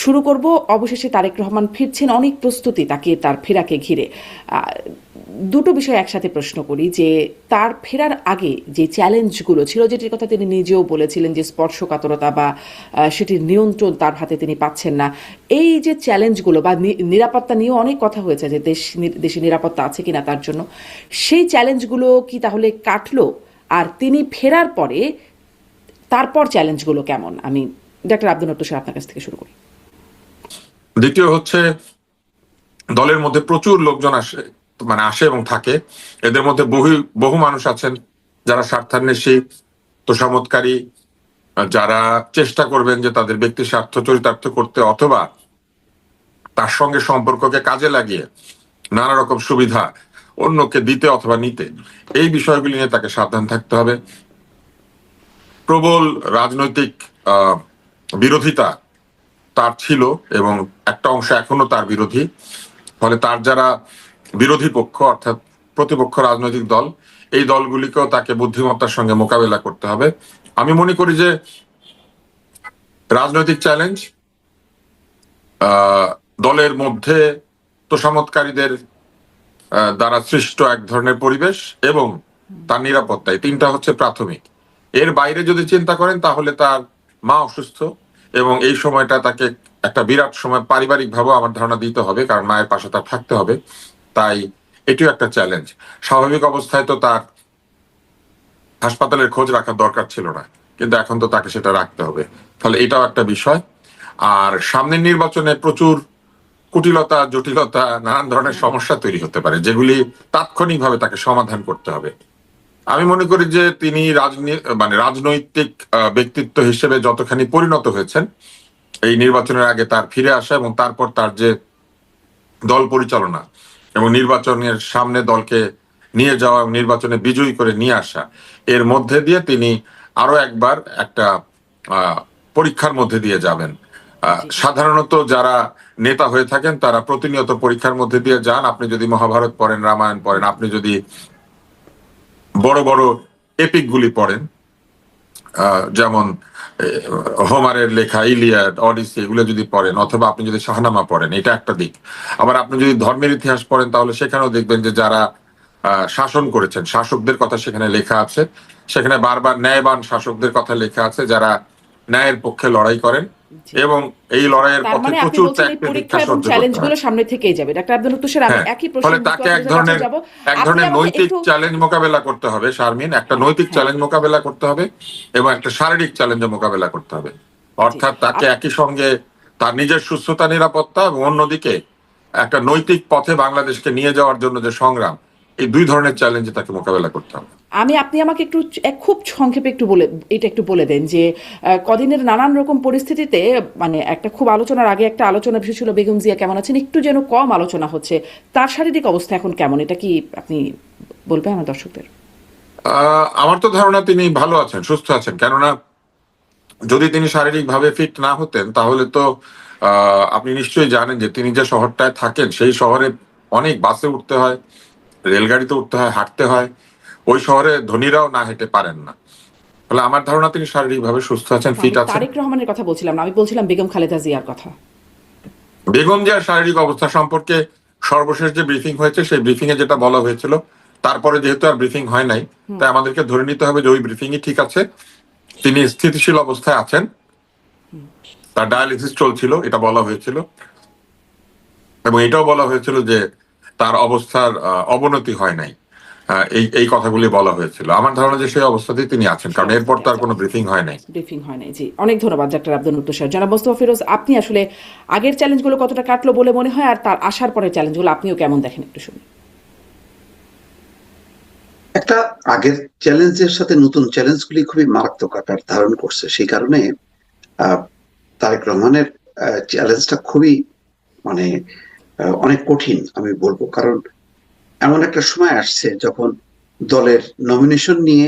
শুরু করব, অবশেষে তারেক রহমান ফিরছেন, অনেক প্রস্তুতি তাকে তার ফেরাকে ঘিরে। দুটো বিষয় একসাথে প্রশ্ন করি যে তার ফেরার আগে যে চ্যালেঞ্জগুলো ছিল, যেটির কথা তিনি নিজেও বলেছিলেন যে স্পর্শকাতরতা বা সেটির নিয়ন্ত্রণ তার হাতে তিনি পাচ্ছেন না, এই যে চ্যালেঞ্জগুলো বা নিরাপত্তা নিয়েও অনেক কথা হয়েছে যে দেশে নিরাপত্তা আছে কিনা তার জন্য, সেই চ্যালেঞ্জগুলো কি তাহলে কাটলো? আর তিনি ফেরার পরে তারপর চ্যালেঞ্জগুলো কেমন? আমি ডাক্তার আব্দুল নট্ট আপনার কাছ থেকে শুরু করি। দ্বিতীয় হচ্ছে, দলের মধ্যে প্রচুর লোকজন আসে এবং থাকে। এদের মধ্যে বহু মানুষ আছেন যারা স্বার্থান্বেষী, তোষামোদকারী, যারা চেষ্টা করবেন যে তাদের ব্যক্তি স্বার্থ চরিতার্থ করতে, অথবা তার সঙ্গে সম্পর্ককে কাজে লাগিয়ে নানা রকম সুবিধা অন্যকে দিতে অথবা নিতে। এই বিষয়গুলি নিয়ে তাকে সাবধান থাকতে হবে। প্রবল রাজনৈতিক বিরোধিতা তার ছিল এবং একটা অংশ এখনো তার বিরোধী। ফলে তার যারা বিরোধী পক্ষ অর্থাৎ প্রতিপক্ষ রাজনৈতিক দল, এই দলগুলিকেও তাকে বুদ্ধিমত্তার সঙ্গে মোকাবেলা করতে হবে। আমি মনে করি যে রাজনৈতিক চ্যালেঞ্জ, দলের মধ্যে তোষামোদকারীদের দ্বারা সৃষ্ট এক ধরনের পরিবেশ এবং তার নিরাপত্তা, এই তিনটা হচ্ছে প্রাথমিক। এর বাইরে যদি চিন্তা করেন তাহলে তার মা অসুস্থ এবং এই সময়টা তাকে একটা বিরাট সময় পারিবারিক ভাবে আমার ধারণা দিতে হবে, কারণ মায়ের পাশে তার থাকতে হবে। তাই এটিও একটা চ্যালেঞ্জ। স্বাভাবিক অবস্থায় তো তার হাসপাতালের খোঁজ রাখার দরকার ছিল না, কিন্তু এখন তো তাকে সেটা রাখতে হবে। ফলে এটাও একটা বিষয়। আর সামনের নির্বাচনে প্রচুর কুটিলতা, জটিলতা, নানান ধরনের সমস্যা তৈরি হতে পারে, যেগুলি তাৎক্ষণিকভাবে তাকে সমাধান করতে হবে। আমি মনে করি যে তিনি রাজনৈতিক ব্যক্তিত্ব হিসেবে যতখানি পরিণত হয়েছেন এই নির্বাচনের আগে, তার ফিরে আসা এবং তারপর তার যে দল পরিচালনা এবং নির্বাচনের সামনে দলকে নিয়ে যাওয়া, নির্বাচনে বিজয়ী করে নিয়ে আসা, এর মধ্যে দিয়ে তিনি আরো একবার একটা পরীক্ষার মধ্যে দিয়ে যাবেন। সাধারণত যারা নেতা হয়ে থাকেন তারা প্রতিনিয়ত পরীক্ষার মধ্যে দিয়ে যান। আপনি যদি মহাভারত পড়েন, রামায়ণ পড়েন, আপনি যদি বড় বড় এপিক গুলি পড়েন, যেমন হোমারের লেখা ইলিয়াড, অডিসি, এগুলো যদি পড়েন, অথবা আপনি যদি শাহনামা পড়েন, এটা একটা দিক। আবার আপনি যদি ধর্মের ইতিহাস পড়েন তাহলে সেখানেও দেখবেন যে যারা শাসন করেছেন, শাসকদের কথা সেখানে লেখা আছে। সেখানে বারবার ন্যায়বান শাসকদের কথা লেখা আছে, যারা ন্যায়ের পক্ষে লড়াই করেন এবং এই লড়াইয়ের তার পথে মানে আপনি প্রচুর বলছেন ত্যাগ এই প্রতীক্ষা পরীক্ষা এবং সহ্য করতে চ্যালেঞ্জগুলো হয়। সামনে থেকেই যাবে। ডাক্তার আব্দুল নট্ট আমি হ্যাঁ, একই প্রশ্ন ফলে তাকে এক আপনি ধরনের আমাকে নৈতিক একটু চ্যালেঞ্জ মোকাবেলা করতে হবে শারমিন, একটা নৈতিক চ্যালেঞ্জ মোকাবেলা করতে হবে এবং একটা শারীরিক চ্যালেঞ্জ মোকাবেলা করতে হবে। জি অর্থাৎ তাকে একই সঙ্গে তার নিজের সুস্থতা, নিরাপত্তা এবং অন্যদিকে একটা নৈতিক পথে বাংলাদেশকে নিয়ে যাওয়ার জন্য যে সংগ্রাম, এই দুই ধরনের চ্যালেঞ্জে তাকে মোকাবেলা করতে হবে। আপনি আমাকে একটু খুব সংক্ষেপে একটু বলে দেন যে কদিনের নানান রকম পরিস্থিতিতে, মানে একটা খুব আলোচনার আগে একটা আলোচনা বিষয় ছিল বেগম জিয়া কেমন আছেন, একটু যেন কম আলোচনা হচ্ছে, তার শারীরিক অবস্থা এখন কেমন, এটা কি আপনি বলবেন আমার দর্শকদের? আমার তো ধারণা তিনি ভালো আছেন, সুস্থ আছেন। কেননা যদি তিনি শারীরিকভাবে ফিট না হতেন তাহলে তো আপনি নিশ্চয়ই জানেন যে তিনি যে শহরটায় থাকেন সেই শহরে অনেক বাসে উঠতে হয়, রেলগাড়িতে উঠতে হয়, হাঁটতে হয়। ওই শহরে ধনীরাও না হেঁটে পারেন না। ফলে আমার ধারণা তিনি শারীরিকভাবে সুস্থ আছেন, আমি ফিট আছেন। তারেক রহমানের কথা বলছিলাম না, আমি বলছিলাম বেগম খালেদা জিয়ার কথা। বেগম জিয়ার শারীরিক অবস্থা সম্পর্কে সর্বশেষ যে ব্রিফিং হয়েছে সেই ব্রিফিং এ যেটা বলা হয়েছিল, তারপরে যেহেতু আর ব্রিফিং হয় নাই, তাই আমাদেরকে ধরে নিতে হবে যে ওই ব্রিফিংই ঠিক আছে। তিনি স্থিতিশীল অবস্থায় আছেন, তার ডায়ালিসিস চলছিল, এটা বলা হয়েছিল। এবং এটাও বলা হয়েছিল যে তার অবস্থার অবনতি হয় নাই। এই কথাগুলি বলা হয়েছিল। আমার ধারণা যে সেই অবস্থাতেই তিনি আছেন, কারণ এরপর তার কোনো ব্রিফিং হয় নাই। ব্রিফিং হয় নাই, জি। অনেক ধন্যবাদ ডাক্তার আব্দুল নট্ট সাহেব। জনাব মোস্তফা ফিরোজ, আপনি আসলে আগের চ্যালেঞ্জগুলো কতটা কাটলো বলে মনে হয়, আর তার আসার পরের চ্যালেঞ্জগুলো আপনিও কেমন দেখেন, একটু শুনুন। একটা আগের চ্যালেঞ্জের সাথে নতুন চ্যালেঞ্জগুলি খুবই মারাত্মক আকার ধারণ করছে। সেই কারণে তারেক রহমানের চ্যালেঞ্জটা খুবই মানে অনেক কঠিন আমি বলবো। কারণ এমন একটা সময় আসছে যখন দলের নমিনেশন নিয়ে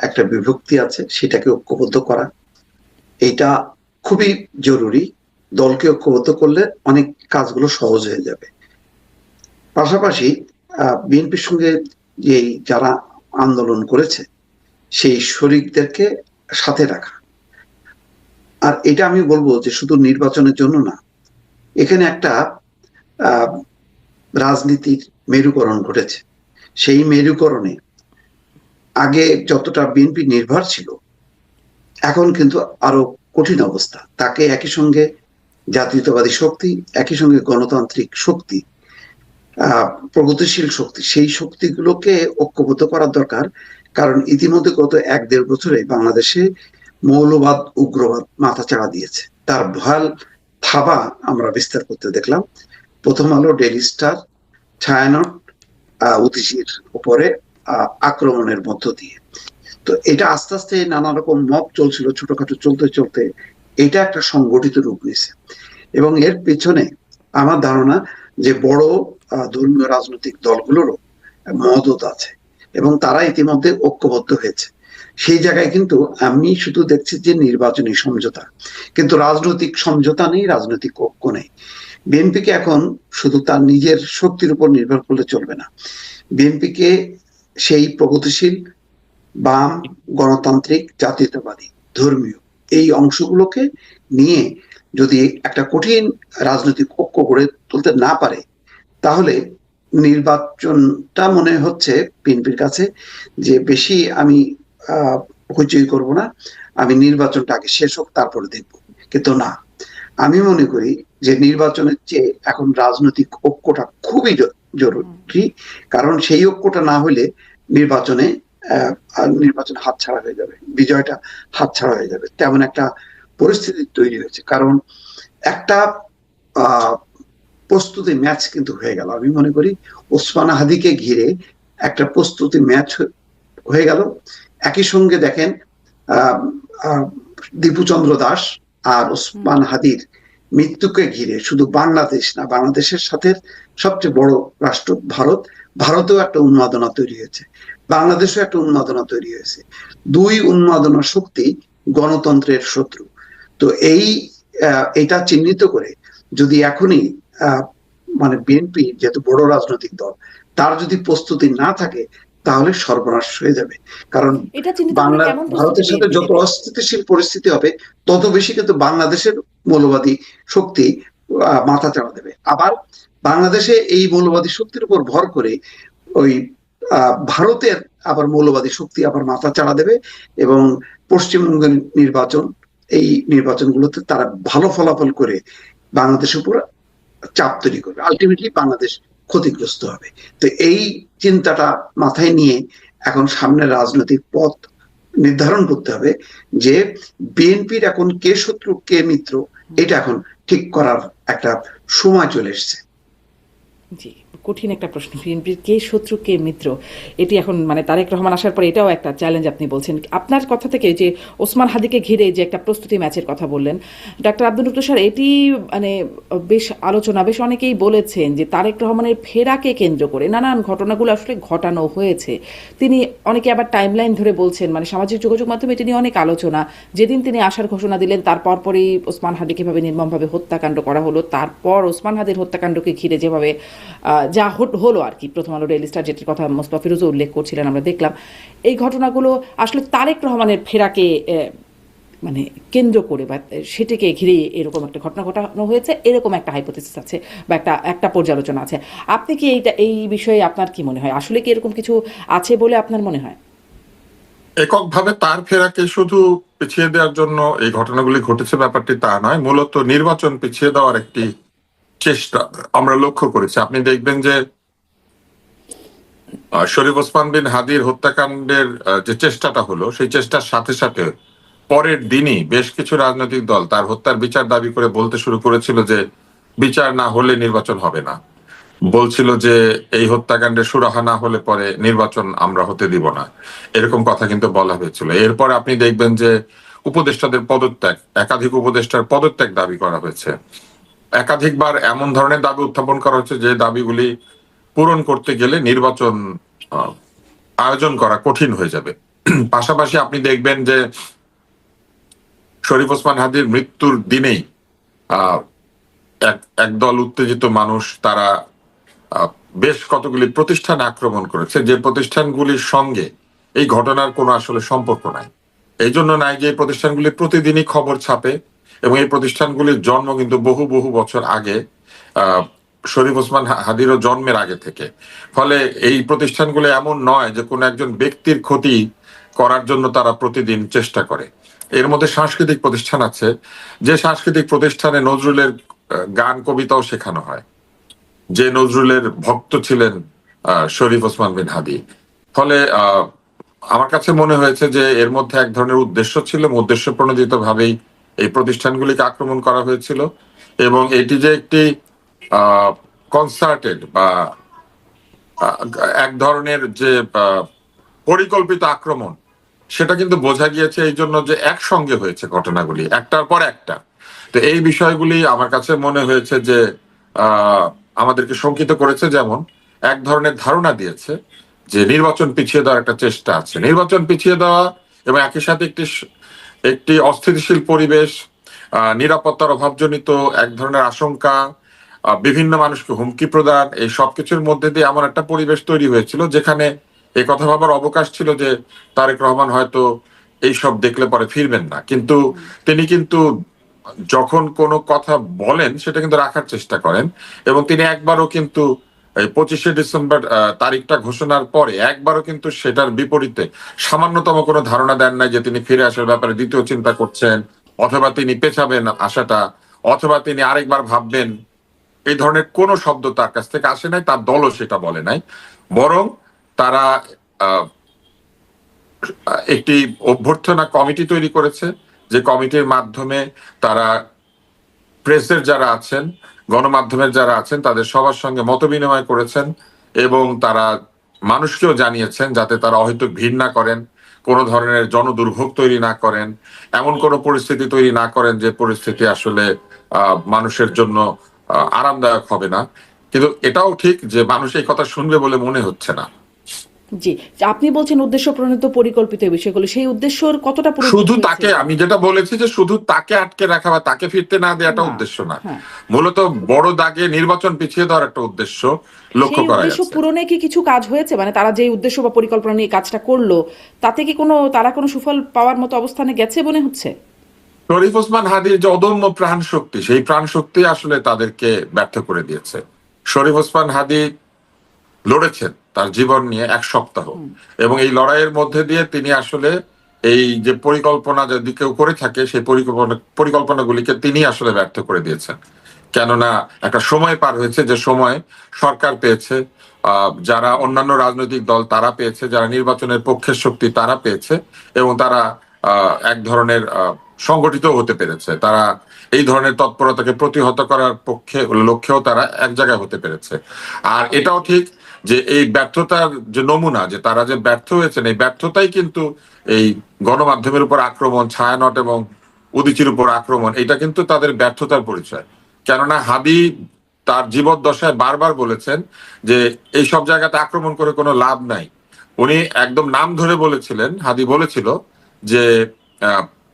একটা বিভক্তি আছে, সেটাকে ঐক্যবদ্ধ করা এটা খুবই জরুরি। দলকে ঐক্যবদ্ধ করলে অনেক কাজগুলো সহজ হয়ে যাবে। পাশাপাশি বিএনপির সঙ্গে যারা আন্দোলন করেছে সেই শরিকদেরকে সাথে রাখা। আর এটা আমি বলবো যে শুধু নির্বাচনের জন্য না, এখানে একটা আহ রাজনীতির মেরুকরণ ঘটেছে। সেই মেরুকরণে আগে যতটা বিএনপি নির্ভর ছিল, এখন কিন্তু আরো কঠিন অবস্থা। তাকে একই সঙ্গে জাতীয়তাবাদী শক্তি, একই সঙ্গে গণতান্ত্রিক শক্তি, প্রগতিশীল শক্তি, সেই শক্তিগুলোকে ঐক্যবদ্ধ করার দরকার। কারণ ইতিমধ্যে গত 1-1.5 বছরে বাংলাদেশে মৌলবাদ, উগ্রবাদ মাথাচাড়া দিয়েছে। তার ভয়াল থাবা আমরা বিস্তার করতে দেখলাম। প্রথম আলো, ডেইলি স্টার, ছায়ানট, অতিশীর উপরে আক্রমণের মধ্য দিয়ে। তো এটা আস্তে আস্তে নানা রকম মব চলছিল, ছোটখাটো চলতে চলতে এটা একটা সংগঠিত রূপ নিয়েছে। এবং এর পেছনে আমার ধারণা যে বড় ধর্মীয় রাজনৈতিক দলগুলোরও মদত আছে এবং তারা ইতিমধ্যে ঐক্যবদ্ধ হয়েছে। সেই জায়গায় কিন্তু আমি শুধু দেখছি যে নির্বাচনী সমঝোতা, কিন্তু রাজনৈতিক সমঝোতা নেই, রাজনৈতিক ঐক্য নেই। বিএনপিকে এখন শুধু তার নিজের শক্তির উপর নির্ভর করলে চলবে না। বিএনপিকে সেই প্রগতিশীল, বাম, গণতান্ত্রিক, জাতীয়তাবাদী, ধর্মীয় এই অংশগুলোকে নিয়ে যদি একটা কঠিন রাজনৈতিক ঐক্য গড়ে তুলতে না পারে, তাহলে নির্বাচনটা মনে হচ্ছে বিএনপির কাছে যে বেশি আমি হইচই করব না, আমি নির্বাচনটা আগে শেষ হোক তারপরে দেখবো। কিন্তু না, আমি মনে করি যে নির্বাচনের চেয়ে এখন রাজনৈতিক ঐক্যটা খুবই জরুরি। কারণ সেই ঐক্যটা না হলে নির্বাচনে নির্বাচন হাতছাড়া হয়ে যাবে, বিজয়টা হাতছাড়া হয়ে যাবে। তেমন একটা পরিস্থিতি তৈরি হয়েছে। কারণ একটা প্রস্তুতি ম্যাচ কিন্তু হয়ে গেল। আমি মনে করি ওসমান হাদিকে ঘিরে একটা প্রস্তুতি ম্যাচ হয়ে গেল। একই সঙ্গে দেখেন দীপুচন্দ্র দাস আর ওসমান হাদির মৃত্যুকে ঘিরে শুধু বাংলাদেশ না, বাংলাদেশের সাথে সবচেয়ে বড় রাষ্ট্র ভারত, ভারতেও একটা উন্মাদনা তৈরি হয়েছে, বাংলাদেশেও একটা উন্মাদনা তৈরি হয়েছে। দুই উন্মাদনা শক্তি গণতন্ত্রের শত্রু। তো এইটা চিহ্নিত করে যদি এখনই মানে বিএনপি যেহেতু বড় রাজনৈতিক দল, তার যদি প্রস্তুতি না থাকে তাহলে সর্বনাশ হয়ে যাবে। কারণ ভারতের সাথে যত অস্থিতিশীল পরিস্থিতি হবে, তত বেশি কিন্তু বাংলাদেশের মৌলবাদী শক্তি মাথা চাড়া দেবে। আবার বাংলাদেশে এই মৌলবাদী শক্তির উপর ভর করে ওই ভারতের আবার মৌলবাদী শক্তি আবার মাথা চাড়া দেবে এবং পশ্চিমবঙ্গের নির্বাচন, এই নির্বাচনগুলোতে তারা ভালো ফলাফল করে বাংলাদেশের উপর চাপ তৈরি করবে। আলটিমেটলি বাংলাদেশ ক্ষতিগ্রস্ত হবে। তো এই চিন্তাটা মাথায় নিয়ে এখন সামনে রাজনৈতিক পথ নির্ধারণ করতে হবে যে বিএনপির এখন কে শত্রু কে মিত্র, এটা এখন ঠিক করার একটা সময় চলে এসছে। জি, কঠিন একটা প্রশ্ন। বিএনপির কে শত্রু কে মিত্র, এটি এখন মানে তারেক রহমান আসার পর এটাও একটা চ্যালেঞ্জ আপনি বলছেন। আপনার কথা থেকে যে ওসমান হাদিকে ঘিরে যে একটা প্রস্তুতি ম্যাচের কথা বললেন ডাক্তার আব্দুল লতিফ স্যার, এটি মানে বেশ আলোচনা, বেশ অনেকেই বলেছেন যে তারেক রহমানের ফেরাকে কেন্দ্র করে নানান ঘটনাগুলো আসলে ঘটানো হয়েছে। তিনি অনেকে আবার টাইমলাইন ধরে বলছেন, মানে সামাজিক যোগাযোগ মাধ্যমে এটি নিয়ে অনেক আলোচনা। যেদিন তিনি আসার ঘোষণা দিলেন তার পরপরই ওসমান হাদিকে ভাবে নির্মমভাবে হত্যাকাণ্ড করা হলো। তারপর ওসমান হাদির হত্যাকাণ্ডকে ঘিরে যেভাবে যা হলো আর কি, প্রথম আলো ডেইলি স্টার যেটির কথা মোস্তফা ফিরোজও উল্লেখ করছিলেন, আমরা দেখলাম এই ঘটনাগুলো আসলে তারেক রহমানের ফেরাকে মানে কেন্দ্র করে বা সেটিকে ঘিরে এরকম একটা ঘটনা ঘটানো হয়েছে, এরকম একটা হাইপোথেসিস আছে বা একটা পর্যালোচনা আছে। আপনি কি এই বিষয়ে আপনার কি মনে হয়, আসলে কি এরকম কিছু আছে বলে আপনার মনে হয়? এককভাবে তার ফেরাকে শুধু পিছিয়ে দেওয়ার জন্য এই ঘটনাগুলি ঘটেছে ব্যাপারটি তা নয়, মূলত নির্বাচন পিছিয়ে দেওয়ার একটি চেষ্টা আমরা লক্ষ্য করেছি। আপনি দেখবেন যে শরীফ ওসমান বিন হাদির হত্যাকাণ্ডের যে চেষ্টাটা হলো, সেই চেষ্টার সাথে সাথে পরের দিনই বেশ কিছু রাজনৈতিক দল তার হত্যার বিচার দাবি করে বলতে শুরু করেছিল যে বিচার না হলে নির্বাচন হবে না, বলছিল যে এই হত্যাকাণ্ডের সুরাহা না হলে পরে নির্বাচন আমরা হতে দিব না, এরকম কথা কিন্তু বলা হয়েছিল। এরপর আপনি দেখবেন যে উপদেষ্টাদের পদত্যাগ, একাধিক উপদেষ্টার পদত্যাগ দাবি করা হয়েছে। একাধিকবার এমন ধরনের দাবি উত্থাপন করা হচ্ছে যে দাবিগুলি পূরণ করতে গেলে নির্বাচন আয়োজন করা কঠিন হয়ে যাবে। পাশাপাশি আপনি দেখবেন যে শরীফ ওসমান হাদির মৃত্যুর দিনেই একদল উত্তেজিত মানুষ তারা বেশ কতগুলি প্রতিষ্ঠান আক্রমণ করেছে, যে প্রতিষ্ঠানগুলির সঙ্গে এই ঘটনার কোনো আসলে সম্পর্ক নাই। এই জন্য নাই যে প্রতিষ্ঠানগুলি প্রতিদিনই খবর ছাপে, এবং এই প্রতিষ্ঠানগুলির জন্ম কিন্তু বহু বহু বছর আগে, আহ শরীফ ওসমান হাদিরও জন্মের আগে থেকে। ফলে এই প্রতিষ্ঠানগুলো এমন নয় যে কোনো একজন ব্যক্তির ক্ষতি করার জন্য তারা প্রতিদিন চেষ্টা করে। এর মধ্যে সাংস্কৃতিক প্রতিষ্ঠান আছে, যে সাংস্কৃতিক প্রতিষ্ঠানে নজরুলের গান কবিতাও শেখানো হয়, যে নজরুলের ভক্ত ছিলেন শরীফ ওসমান বিন হাদি। ফলে আমার কাছে মনে হয়েছে যে এর মধ্যে এক ধরনের উদ্দেশ্য ছিল, উদ্দেশ্য প্রণোদিত ভাবেই এই প্রতিষ্ঠানগুলিকে আক্রমণ করা হয়েছিল। এবং এটি যে একটি কনসার্টেড বা এক ধরনের যে পরিকল্পিত আক্রমণ, সেটা কিন্তু বোঝা গিয়েছে এই জন্য যে একসঙ্গে হয়েছে ঘটনাগুলি একটার পর একটা। তো এই বিষয়গুলি আমার কাছে মনে হয়েছে যে আমাদেরকে শঙ্কিত করেছে। যেমন এক ধরনের ধারণা দিয়েছে যে নির্বাচন পিছিয়ে দেওয়ার একটা চেষ্টা আছে, নির্বাচন পিছিয়ে দেওয়া এবং একই সাথে একটি অস্থিতিশীল পরিবেশ, নিরাপত্তার অভাবজনিত এক ধরনের আশঙ্কা, বিভিন্ন মানুষকে হুমকি প্রদান, এই সবকিছুর মধ্যে দিয়ে এমন একটা পরিবেশ তৈরি হয়েছিল যেখানে এই কথা ভাবার অবকাশ ছিল যে তারেক রহমান হয়তো এইসব দেখলে পরে ফিরবেন না। কিন্তু তিনি কিন্তু যখন কোনো কথা বলেন সেটা কিন্তু রাখার চেষ্টা করেন, এবং তিনি একবারও কিন্তু 25শে ডিসেম্বর তারিখটা ঘোষণার পরে একবারও কিন্তু সেটার বিপরীতে সামান্যতম কোনো ধারণা দেন নাই যে তিনি ফিরে আসার ব্যাপারে দ্বিতীয় চিন্তা করছেন, অথবা তিনি পেছাবেন আশাটা, অথবা তিনি আরেকবার ভাববেন। এই ধরনের কোনো শব্দ তার কাছ থেকে আসে নাই, তার দলও সেটা বলে নাই। বরং তারা একটি অভ্যর্থনা কমিটি তৈরি করেছে, যে কমিটির মাধ্যমে তারা প্রেসের যারা আছেন, গণমাধ্যমের যারা আছেন, তাদের সবার সঙ্গে মত বিনিময় করেছেন, এবং তারা মানুষকেও জানিয়েছেন যাতে তারা অহেতুক ভিড় না করেন, কোনো ধরনের জনদুর্ভোগ তৈরি না করেন, এমন কোনো পরিস্থিতি তৈরি না করেন যে পরিস্থিতি আসলে মানুষের জন্য আরামদায়ক হবে না। কিন্তু এটাও ঠিক যে মানুষ এই কথা শুনবে বলে মনে হচ্ছে না। জি, আপনি বলছেন উদ্দেশ্য প্রণীত পরিকল্পিত বিষয়গুলো, সেই উদ্দেশ্যর কতটা শুধু তাকে, আমি যেটা বলেছি যে শুধু তাকে আটকে রাখা বা তাকে ফিরতে না দেওয়াটা উদ্দেশ্য না, মূলত বড় দাগে নির্বাচন পিছিয়ে দেওয়ার একটা উদ্দেশ্য লক্ষ্য করা যাচ্ছে। উদ্দেশ্য পূরণে কি কিছু কাজ হয়েছে? মানে তারা যে উদ্দেশ্য বা পরিকল্পনা নিয়ে কাজটা করলো, তাতে কি তারা কোনো সুফল পাওয়ার মতো অবস্থানে গেছে মনে হচ্ছে? শরীফ ওসমান হাদির যে অদম্য প্রাণ শক্তি, সেই প্রাণ শক্তি আসলে তাদেরকে ব্যর্থ করে দিয়েছে। শরীফ ওসমান হাদি লড়েছেন তার জীবন নিয়ে 1 সপ্তাহ, এবং এই লড়াইয়ের মধ্যে দিয়ে তিনি আসলে এই যে পরিকল্পনা যদি কেউ করে থাকে, সেই পরিকল্পনাগুলিকে তিনি আসলে ব্যর্থ করে দিয়েছেন। কেননা একটা সময় পার হয়েছে, যে সময় সরকার পেয়েছে, যারা অন্যান্য রাজনৈতিক দল তারা পেয়েছে, যারা নির্বাচনের পক্ষের শক্তি তারা পেয়েছে, এবং তারা এক ধরনের সংগঠিত হতে পেরেছে। তারা এই ধরনের তৎপরতাকে প্রতিহত করার লক্ষ্যেও তারা এক জায়গায় হতে পেরেছে। আর এটাও ঠিক যে এই ব্যর্থতার যে নমুনা, যে তারা যে ব্যর্থ হয়েছেন, এই ব্যর্থতাই কিন্তু এই গণমাধ্যমের উপর আক্রমণ, ছায়ানট এবং উদীচীর উপর আক্রমণ, এটা কিন্তু তাদের ব্যর্থতার পরিচয়। কেননা হাদি তার জীবদ্দশায় বারবার বলেছেন যে এই সব জায়গাতে আক্রমণ করে কোনো লাভ নাই। উনি একদম নাম ধরে বলেছিলেন, হাদি বলেছিল যে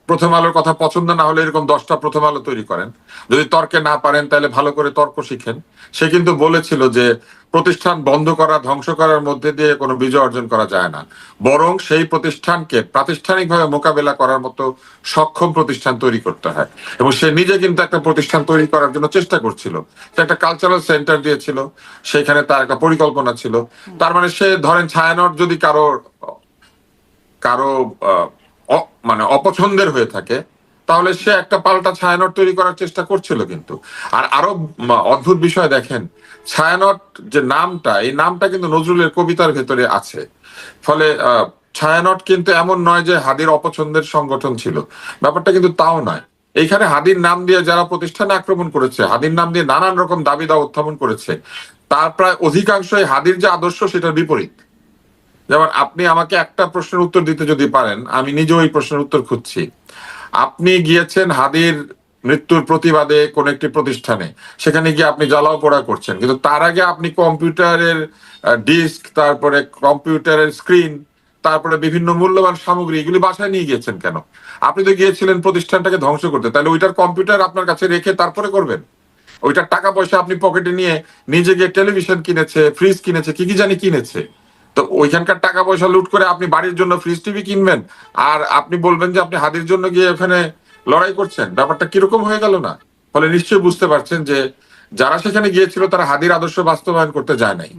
প্রথম আলোর কথা পছন্দ না হলে এরকম 10টা প্রথম আলো তৈরি করেন, যদি তর্কে না পারেন তাহলে ভালো করে তর্ক শিখেন। সে কিন্তু বলেছিল যে প্রতিষ্ঠান বন্ধ করা, ধ্বংস করার মধ্যে দিয়ে কোনো বিজয় অর্জন করা যায় না, বরং সেই প্রতিষ্ঠানকে প্রাতিষ্ঠানিকভাবে মোকাবেলা করার মতো সক্ষম প্রতিষ্ঠান তৈরি করতে হয়। এবং সে নিজে কিন্তু একটা প্রতিষ্ঠান তৈরি করার জন্য চেষ্টা করছিল, সে একটা কালচারাল সেন্টার দিয়েছিল, সেখানে তার একটা পরিকল্পনা ছিল। তার মানে সে ধরেন ছায়ানট যদি কারো মানে অপছন্দের হয়ে থাকে, তাহলে সে একটা পাল্টা ছায়ানট তৈরি করার চেষ্টা করছিল। কিন্তু আর আরো অদ্ভুত বিষয় দেখেন, ছায়ানট যে নামটা, এই নামটা কিন্তু নজরুলের কবিতার ভেতরে আছে। ফলে ছায়ানট কিন্তু এমন নয় যে হাদির অপছন্দের সংগঠন ছিল, ব্যাপারটা কিন্তু তাও নয়। এইখানে হাদির নাম দিয়ে যারা প্রতিষ্ঠানে আক্রমণ করেছে, হাদির নাম দিয়ে নানান রকম দাবি দাওয়া উত্থাপন করেছে, তার প্রায় অধিকাংশই হাদির যে আদর্শ সেটার বিপরীত। যেমন আপনি আমাকে একটা প্রশ্নের উত্তর দিতে যদি পারেন, আমি নিজেও এই প্রশ্নের উত্তর খুঁজছি। আপনি গিয়েছেন হাদির মৃত্যুর প্রতিবাদে কোন একটি প্রতিষ্ঠানে, সেখানে গিয়ে আপনি জ্বালাও পোড়া করছেন, কিন্তু তার আগে আপনি কম্পিউটারের ডিস্ক, তারপরে কম্পিউটারের স্ক্রিন, তারপরে বিভিন্ন মূল্যবান সামগ্রী, এগুলি বাসায় নিয়ে গিয়েছেন কেন? আপনি তো গিয়েছিলেন প্রতিষ্ঠানটাকে ধ্বংস করতে, তাহলে ওইটার কম্পিউটার আপনার কাছে রেখে তারপরে করবেন? ওইটার টাকা পয়সা আপনি পকেটে নিয়ে নিজে গিয়ে টেলিভিশন কিনেছে, ফ্রিজ কিনেছে, কি কি জানি কিনেছে, তো ওইখানকার টাকা পয়সা লুট করে আপনি বাড়ির জন্য ফ্রিজ টিভি কিনবেন, আর আপনি বলবেন যে আপনি হাদির জন্য গিয়ে ওখানে লড়াই করছেন, ব্যাপারটা কিরকম হয়ে গেল না? ফলে নিশ্চয়ই বুঝতে পারছেন যে যারা সেখানে গিয়েছিল তারা হাদির আদর্শ বাস্তবায়ন করতে যায় নাই।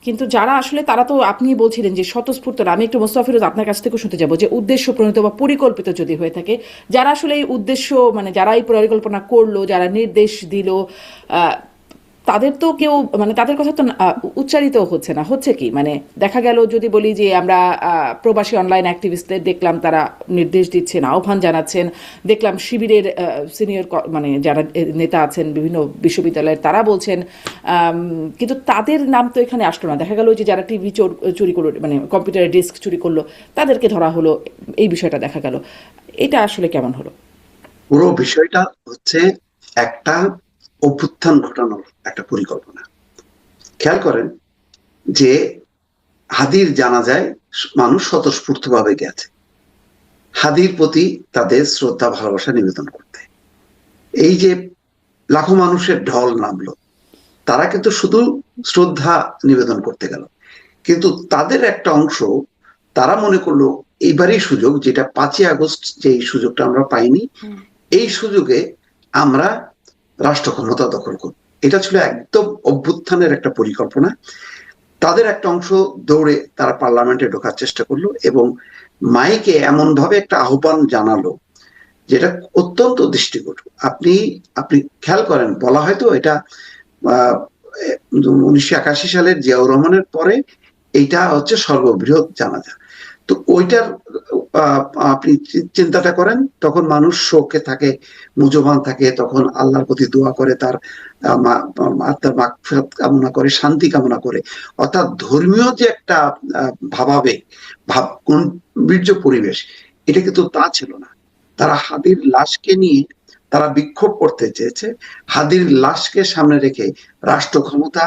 কিন্তু যারা আসলে তারা তো আপনি বলছিলেন যে স্বতঃস্ফূর্ত না। আমি একটু মোস্তাফিরুজ আপনার কাছ থেকে শুনতে যাবো যে উদ্দেশ্য প্রণীত বা পরিকল্পিত যদি হয়ে থাকে, যারা আসলে এই উদ্দেশ্য মানে যারা এই পরিকল্পনা করলো, যারা নির্দেশ দিল, তাদের তো কেউ মানে তাদের কথা তো উচ্চারিত হচ্ছে না। হচ্ছে কি মানে দেখা গেল যদি বলি যে আমরা প্রবাসী অনলাইন অ্যাক্টিভিস্টদের দেখলাম তারা নির্দেশ দিচ্ছেন, আহ্বান জানাচ্ছেন, দেখলাম শিবিরের সিনিয়র মানে যারা নেতা আছেন বিভিন্ন বিশ্ববিদ্যালয়ের তারা বলছেন, কিন্তু তাদের নাম তো এখানে আসলো না। দেখা গেল যে যারা টিভি চুরি করলো মানে কম্পিউটারের ডিস্ক চুরি করলো তাদেরকে ধরা হলো, এই বিষয়টা দেখা গেল। এটা আসলে কেমন হলো? পুরো বিষয়টা হচ্ছে একটা অভ্যুত্থান ঘটানোর একটা পরিকল্পনা। খেয়াল করেন যে হাদির জানাজায় মানুষ স্বতঃস্ফূর্তভাবে গেছে হাদির প্রতি তাদের শ্রদ্ধা ভালোবাসা নিবেদন করতে। এই যে লাখো মানুষের ঢল নামলো, তারা কিন্তু শুধু শ্রদ্ধা নিবেদন করতে গেল, কিন্তু তাদের একটা অংশ তারা মনে করলো এইবারই সুযোগ, যেটা 5ই আগস্ট যে সুযোগটা আমরা পাইনি, এই সুযোগে আমরা রাষ্ট্র ক্ষমতা দখল করব। এটা ছিল একদম অভ্যুত্থানের একটা পরিকল্পনা। তাদের একটা অংশ দৌড়ে তারা পার্লামেন্টে ঢোকার চেষ্টা করলো এবং মাইকে এমন ভাবে একটা আহ্বান জানালো যেটা অত্যন্ত দৃষ্টিকটু। আপনি আপনি খেয়াল করেন, বলা হয়তো এটা 1981 সালের জিয়াউর রহমানের পরে এইটা হচ্ছে সর্ববৃহৎ জানাজা। তো ওইটার আপনি চিন্তাটা করেন, তখন মানুষ শোকে থাকে, মুজবান থাকে, তখন আল্লাহর প্রতি দোয়া করে, তার আত্মার মাগফিরাত কামনা করে, শান্তি কামনা করে। অর্থাৎ ধর্মীয় যে একটা ভাবাবেগ, ভাব বীর্য পরিবেশ, এটা কিন্তু তা ছিল না। তারা হাদির লাশকে নিয়ে তারা বিক্ষোভ করতে চেয়েছে, হাদির লাশকে সামনে রেখে রাষ্ট্র ক্ষমতা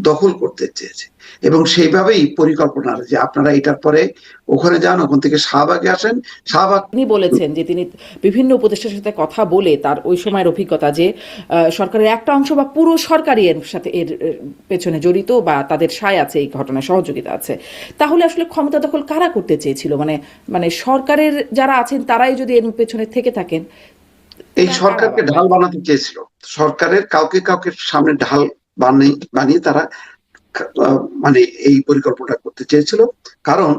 দখল করতে চেয়েছে। এবং সেইভাবেই পরিকল্পনা যে আপনারা এটার পরে ওখানে যান, ওখান থেকে শাহবাগে আসেন। শাহবাগ তিনি বলেছেন যে তিনি বিভিন্ন উপদেষ্টার সাথে কথা বলে তার ওই সময়ের অভিজ্ঞতা যে সরকারের একটা অংশ বা পুরো সরকারই এর সাথে এর পেছনে জড়িত বা তাদের সায় আছে, এই ঘটনায় সহযোগিতা আছে। তাহলে আসলে ক্ষমতা দখল কারা করতে চেয়েছিল? মানে মানে সরকারের যারা আছেন তারাই যদি এর পেছনে থেকে থাকেন, এই সরকারকে ঢাল বানাতে চেয়েছিল। সরকারের কাউকে কাউকে সামনে ঢাল বানিয়ে তারা মানে এই পরিকল্পনা করতে চেয়েছিল। কারণ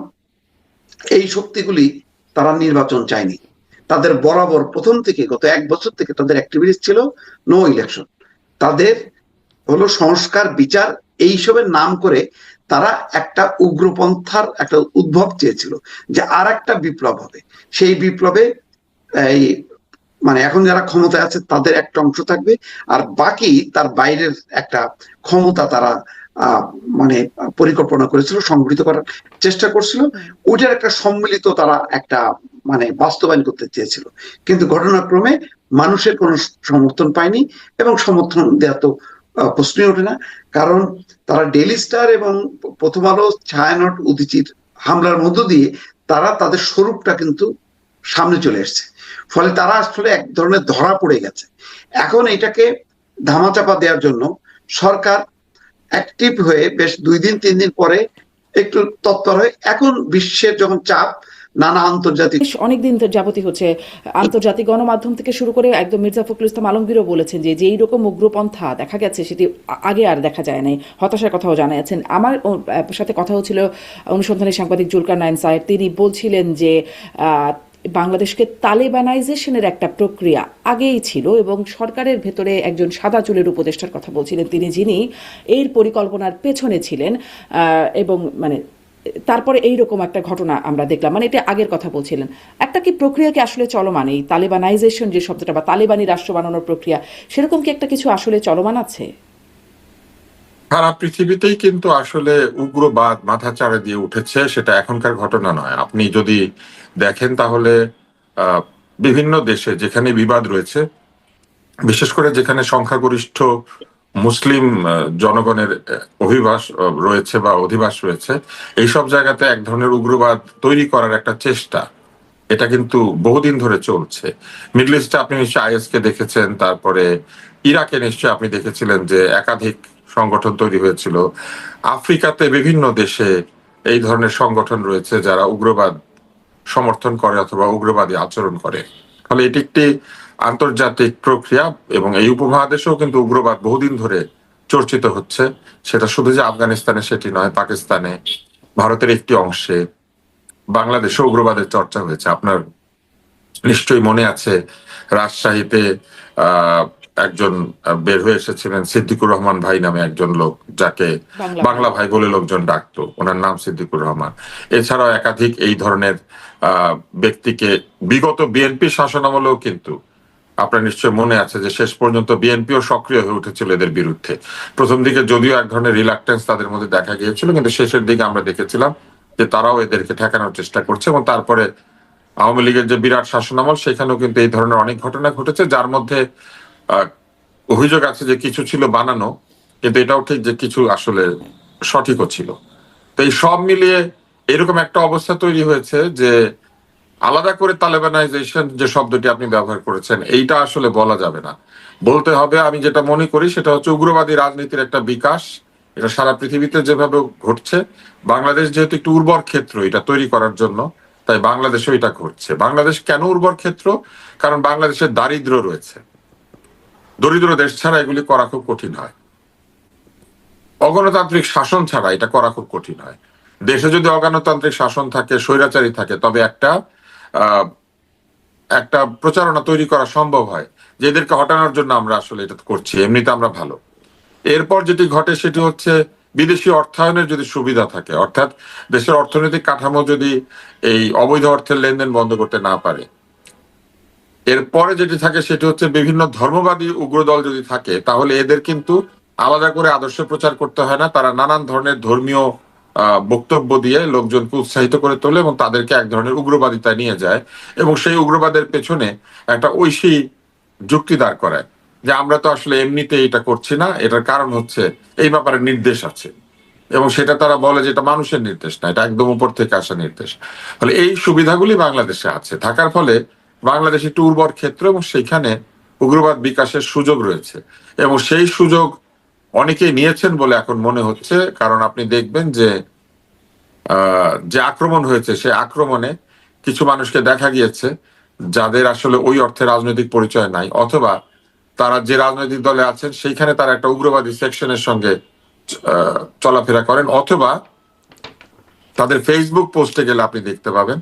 এই শক্তিগুলি তারা নির্বাচন চায়নি। তাদের বরাবর প্রথম থেকে গত 1 বছর থেকে তাদের অ্যাক্টিভিটিস ছিল নো ইলেকশন। তাদের হলো সংস্কার, বিচার, এইসবের নাম করে তারা একটা উগ্রপন্থার একটা উদ্ভব চেয়েছিল যে আর একটা বিপ্লব হবে। সেই বিপ্লবে এই মানে এখন যারা ক্ষমতায় আছে তাদের একটা অংশ থাকবে, আর বাকি তার বাইরের একটা ক্ষমতা তারা মানে পরিকল্পনা করেছিল, সংগঠিত করার চেষ্টা করছিল। ওইটার একটা সম্মিলিত তারা একটা মানে বাস্তবায়ন করতে চেয়েছিল। কিন্তু ঘটনাক্রমে মানুষের কোনো সমর্থন পায়নি, এবং সমর্থন দেওয়া তো প্রশ্নই ওঠে না। কারণ তারা ডেইলি স্টার এবং প্রথম আলো, ছায়ানট, উদীচির হামলার মধ্য দিয়ে তারা তাদের স্বরূপটা কিন্তু সামনে চলে এসছে। ফলে তারা আসলে এক ধরনের ধরা পড়ে গেছে। এখন এটাকে ধামাচাপা দেওয়ার জন্য সরকার অ্যাক্টিভ হয়ে বেশ 2 দিন 3 দিন পরে একটু তৎপর হয়ে, এখন বিশ্বের যখন চাপ নানা আন্তর্জাতিক অনেকদিন যাবতই হচ্ছে, আন্তর্জাতিক গণমাধ্যম থেকে শুরু করে একদম মির্জা ফখরুল ইসলাম আলমগীরও বলেছেন যে যেই রকম উগ্রপন্থা দেখা গেছে সেটি আগে আর দেখা যায় নাই, হতাশার কথাও জানিয়েছেন। আমার সাথে কথা হচ্ছিল অনুসন্ধানী সাংবাদিক জুলকার নাইন সাহেব, তিনি বলছিলেন যে বাংলাদেশকে তালেবানাইজেশনের একটা প্রক্রিয়া আগেই ছিল এবং সরকারের ভেতরে একজন সাদা চুলের উপদেষ্টার কথা বলছিলেন তিনি, যিনি এর পরিকল্পনার পেছনে ছিলেন। এবং মানে তারপরে এইরকম একটা ঘটনা আমরা দেখলাম, মানে এটা আগের কথা বলছিলেন। একটা কি প্রক্রিয়া কি আসলে চলমান, এই তালেবানাইজেশন যে শব্দটা বা তালেবানি রাষ্ট্র বানানোর প্রক্রিয়া, সেরকম কি একটা কিছু আসলে চলমান আছে? সারা পৃথিবীতেই কিন্তু আসলে উগ্রবাদ মাথা চাড়া দিয়ে উঠেছে, সেটা এখনকার ঘটনা নয়। আপনি যদি দেখেন তাহলে বিভিন্ন দেশে যেখানে বিবাদ রয়েছে, বিশেষ করে যেখানে সংখ্যাগরিষ্ঠ মুসলিম জনগণের অভিবাস রয়েছে বা অধিবাস রয়েছে, এইসব জায়গাতে এক ধরনের উগ্রবাদ তৈরি করার একটা চেষ্টা, এটা কিন্তু বহুদিন ধরে চলছে। মিডল ইস্টে আপনি নিশ্চয়ই আইএস কে দেখেছেন, তারপরে ইরাকে নিশ্চয়ই আপনি দেখেছিলেন যে একাধিক সংগঠন তৈরি হয়েছিল। আফ্রিকাতে বিভিন্ন দেশে এই ধরনের সংগঠন রয়েছে যারা উগ্রবাদ সমর্থন করে অথবা উগ্রবাদী আচরণ করে। ফলে এটি একটি আন্তর্জাতিক প্রক্রিয়া এবং এই উপমহাদেশেও কিন্তু উগ্রবাদ বহুদিন ধরে চর্চিত হচ্ছে। সেটা শুধু যে আফগানিস্তানে সেটি নয়, পাকিস্তানে, ভারতের একটি অংশে, বাংলাদেশে উগ্রবাদের চর্চা হয়েছে। আপনার নিশ্চয়ই মনে আছে রাজশাহীতে একজন বের হয়ে এসেছিলেন সিদ্দিকুর রহমান ভাই নামে একজন লোক, যাকে বাংলা ভাই বলে লোকজন ডাকতো, ওনার নাম সিদ্দিকুর রহমান। এছাড়াও একাধিক এই ধরনের ব্যক্তিকে বিগত বিএনপি শাসনামলেও কিন্তু আপনার নিশ্চয় মনে আছে যে শেষ পর্যন্ত বিএনপিও সক্রিয় হয়ে উঠেছিল এদের বিরুদ্ধে। প্রথম দিকে যদিও এক ধরনের রিলাক্টেন্স তাদের মধ্যে দেখা গিয়েছিল, কিন্তু শেষের দিকে আমরা দেখেছিলাম যে তারাও এদেরকে ঠেকানোর চেষ্টা করছে। এবং তারপরে আওয়ামী লীগের যে বিরাট শাসনামল, সেখানেও কিন্তু এই ধরনের অনেক ঘটনা ঘটেছে, যার মধ্যে অভিযোগ আছে যে কিছু ছিল বানানো, কিন্তু এটাও ঠিক যে কিছু আসলে সঠিকও ছিল। তো এই সব মিলিয়ে এরকম একটা অবস্থা তৈরি হয়েছে যে আলাদা করে তালেবানাইজেশন যে শব্দটি আপনি ব্যবহার করেছেন, এইটা আসলে বলা যাবে না। বলতে হবে, আমি যেটা মনে করি সেটা হচ্ছে উগ্রবাদী রাজনীতির একটা বিকাশ। এটা সারা পৃথিবীতে যেভাবে ঘটছে, বাংলাদেশ যেহেতু একটু উর্বর ক্ষেত্র এটা তৈরি করার জন্য, তাই বাংলাদেশেও এটা ঘটছে। বাংলাদেশ কেন উর্বর ক্ষেত্র? কারণ বাংলাদেশের দারিদ্র্য রয়েছে। দরিদ্র দেশ ছাড়া এগুলি করা খুব কঠিন হয়। অগণতান্ত্রিক শাসন ছাড়া এটা করা খুব কঠিন হয়। দেশে যদি অগণতান্ত্রিক শাসন থাকে, স্বৈরাচারী থাকে, তবে একটা প্রচারণা তৈরি করা সম্ভব হয় যে এদেরকে হটানোর জন্য আমরা আসলে এটা করছি, এমনিতে আমরা ভালো। এরপর যেটি ঘটে সেটি হচ্ছে বিদেশি অর্থায়নের যদি সুবিধা থাকে, অর্থাৎ দেশের অর্থনৈতিক কাঠামো যদি এই অবৈধ অর্থের লেনদেন বন্ধ করতে না পারে, এরপরে যেটি থাকে সেটি হচ্ছে বিভিন্ন ধর্মবাদী উগ্রদল যদি থাকে, তাহলে এদের কিন্তু আলাদা করে আদর্শ প্রচার করতে হয় না। তারা নানান ধরনের ধর্মীয় বক্তব্য দিয়ে লোকজনকে উৎসাহিত করে তোলে এবং তাদেরকে এক ধরনের উগ্রবাদিতায় নিয়ে যায়, এবং সেই উগ্রবাদের পেছনে একটা ঐশী যুক্তি দাঁড় করায় যে আমরা তো আসলে এমনিতে এটা করছি না, এটার কারণ হচ্ছে এই ব্যাপারে নির্দেশ আছে। এবং সেটা তারা বলে যে এটা মানুষের নির্দেশ না, এটা একদম উপর থেকে আসা নির্দেশ। ফলে এই সুবিধাগুলি বাংলাদেশে আছে, থাকার ফলে বাংলাদেশ একটি উর্বর ক্ষেত্র এবং সেখানে উগ্রবাদ বিকাশের সুযোগ রয়েছে। এবং সেই সুযোগ অনেকেই নিয়েছেন বলে এখন মনে হচ্ছে, কারণ আপনি দেখবেন যে যে আক্রমণ হয়েছে সে আক্রমণে কিছু মানুষকে দেখা গিয়েছে যাদের আসলে ওই অর্থে রাজনৈতিক পরিচয় নাই, অথবা তারা যে রাজনৈতিক দলে আছেন সেইখানে তারা একটা উগ্রবাদী সেকশনের সঙ্গে চলাফেরা করেন, অথবা তাদের ফেসবুক পোস্টে গেলে আপনি দেখতে পাবেন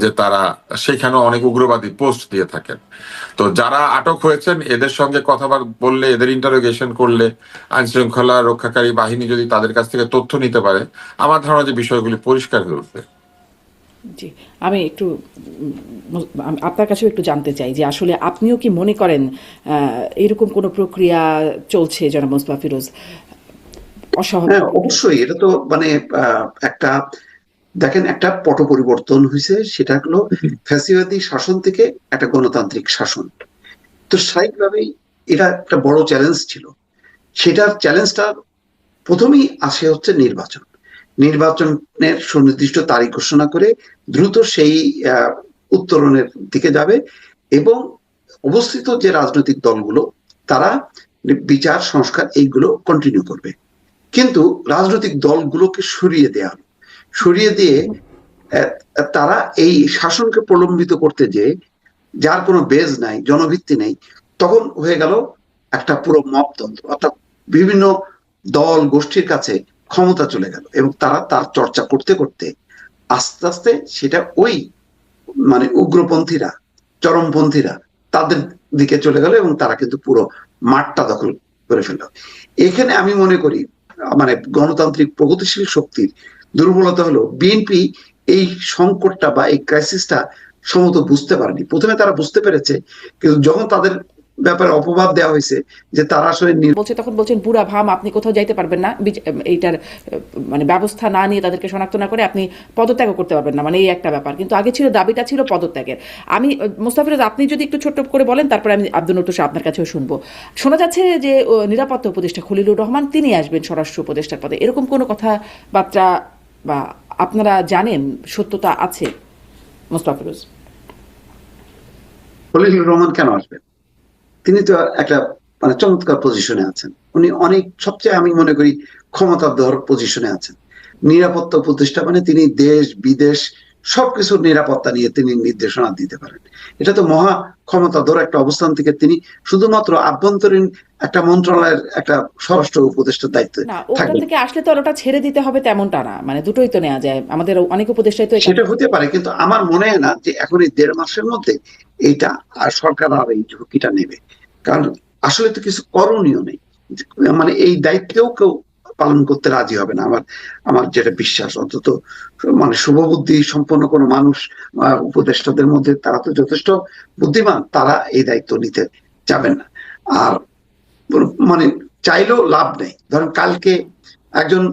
যে তারা সেখানেও অনেক উগ্রবাদী পোস্ট দিয়ে থাকেন। তো যারা আটক হয়েছেন এদের সঙ্গে কথা বললে, এদের ইন্টারোগেশন করলে, আইন শৃঙ্খলা রক্ষাকারী বাহিনী যদি তাদের কাছ থেকে তথ্য নিতে পারে, আমার ধারণা যে বিষয়গুলি পরিষ্কার হয়ে উঠবে। জি, আমি একটু আপনার কাছেও একটু জানতে চাই যে আসলে আপনিও কি মনে করেন এরকম কোনো প্রক্রিয়া চলছে জনাব মোস্তফা ফিরোজ? হ্যাঁ, অবশ্যই। এটা তো মানে একটা দেখেন, একটা পট পরিবর্তন হয়েছে, সেটা হলো ফ্যাসিবাদী শাসন থেকে একটা গণতান্ত্রিক শাসন। তো স্বাভাবিকভাবেই এটা একটা বড় চ্যালেঞ্জ ছিল। সেটার চ্যালেঞ্জটা প্রথমেই আসে হচ্ছে নির্বাচনের সুনির্দিষ্ট তারিখ ঘোষণা করে দ্রুত সেই উত্তরণের দিকে যাবে, এবং অবস্থিত যে রাজনৈতিক দলগুলো তারা বিচার সংস্কার এইগুলো কন্টিনিউ করবে। কিন্তু রাজনৈতিক দলগুলোকে সরিয়ে দিয়ে তারা এই শাসনকে প্রলম্বিত করতে যে যার কোনো বেজ নাই, জনভিত্তি নেই, তখন হয়ে গেল একটা পুরো মপতন্ত্র, অর্থাৎ বিভিন্ন দল গোষ্ঠীর কাছে ক্ষমতা চলে গেল, এবং তারা তার চর্চা করতে করতে আস্তে আস্তে সেটা ওই মানে উগ্রপন্থীরা, চরমপন্থীরা তাদের দিকে চলে গেল, এবং তারা কিন্তু পুরো মাঠটা দখল করে ফেলল। এখানে আমি মনে করি মানে গণতান্ত্রিক প্রগতিশীল শক্তির দুর্বলতা হলো বিএনপি এই সংকটটা বা এই ক্রাইসিসটা সম্ভবত বুঝতে পারেনি। প্রথমে তারা বুঝতে পেরেছে, কিন্তু যখন তাদের ব্যাপারে অপবাদ দেওয়া হয়েছে যে তারা আসলে বলছে, তখন বলছেন পুরা ভাম আপনি কোথাও যাইতে পারবেন না, এইটার মানে ব্যবস্থা না নিয়ে, তাদেরকে শনাক্ত না করে আপনি পদত্যাগও করতে পারবেন না, মানে এই একটা ব্যাপার। কিন্তু আগে ছিল, দাবিটা ছিল পদত্যাগের। আমি মোস্তফা ফিরোজ, আপনি যদি একটু ছোট্ট করে বলেন, তারপরে আমি আব্দুল নূর আপনার কাছেও শুনবো। শোনা যাচ্ছে যে নিরাপত্তা উপদেষ্টা খলিলুর রহমান তিনি আসবেন স্বরাষ্ট্র উপদেষ্টার পদে, এরকম কোনো কথাবার্তা বা আপনারা জানেন, সত্যতা আছে মোস্তফা ফিরোজ? খলিলুর রহমান কেন আসবেন? তিনি তো একটা মানে চমৎকার পজিশনে আছেন। উনি অনেক, সবচেয়ে আমি মনে করি ক্ষমতাধর পজিশনে আছেন। নিরাপত্তা উপদেষ্টা মানে তিনি দেশ বিদেশ সবকিছুর নিরাপত্তা নিয়ে তিনি নির্দেশনা দিতে পারেন। এটা তো মহা ক্ষমতাধর একটা অবস্থান থেকে তিনি শুধুমাত্র আভ্যন্তরীণ একটা মন্ত্রণালয়ের একটা স্বরাষ্ট্র উপদেষ্টার দায়িত্বে না, ওটা থাকবেন। থেকে আসলে তো আর ওটা ছেড়ে দিতে হবে তেমনটা না, মানে দুটোই তো নেওয়া যায়, আমাদের অনেক উপদেষ্টাই তো সেটা হতে পারে, কিন্তু আমার মনে হয় না যে এখন এই 1.5 মাসের মধ্যে এইটা আর সরকার আর এই ঝুঁকিটা নেবে, কারণ আসলে তো কিছু করণীয় নেই। মানে এই দায়িত্বেও কেউ পালন করতে রাজি হবে না, আমার আমার যেটা বিশ্বাস। অন্তত মানে শুভবুদ্ধি সম্পন্ন কোনো মানুষ উপদেষ্টাদের মধ্যে তারা তো যথেষ্ট বুদ্ধিমান, তারা এই দায়িত্ব নিতে যাবেন না। আর মানে চাইলেও লাভ নেই। ধরেন কালকে একজন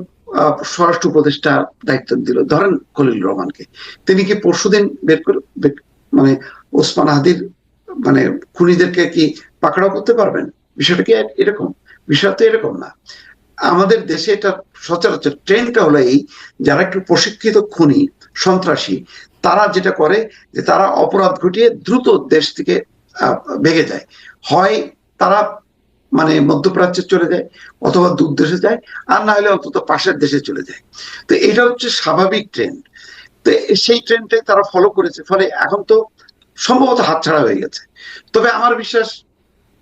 স্বরাষ্ট্র উপদেষ্টা দায়িত্ব দিল, ধরেন খলিলুর রহমানকে, তিনি কি পরশুদিন মানে ওসমান হাদির মানে খুনিদেরকে কি পাকড়াও করতে পারবেন? বিষয়টা কি এরকম? বিষয় তো এরকম না। আমাদের দেশে এটা সচরাচর ট্রেন্ডটা হলো এই, যারা একটু প্রশিক্ষিত খুনি সন্ত্রাসী, তারা যেটা করে যে তারা অপরাধ ঘটিয়ে দ্রুত দেশ থেকে ভেগে যায়। হয় তারা মানে মধ্যপ্রাচ্যে চলে যায়, অথবা দূর দেশে যায়, আর না হলে অন্তত পাশের দেশে চলে যায়। তো এটা হচ্ছে স্বাভাবিক ট্রেন্ড। তো সেই ট্রেন্ডটাই তারা ফলো করেছে, ফলে এখন তো সম্ভবত হাতছাড়া হয়ে গেছে। তবে আমার বিশ্বাস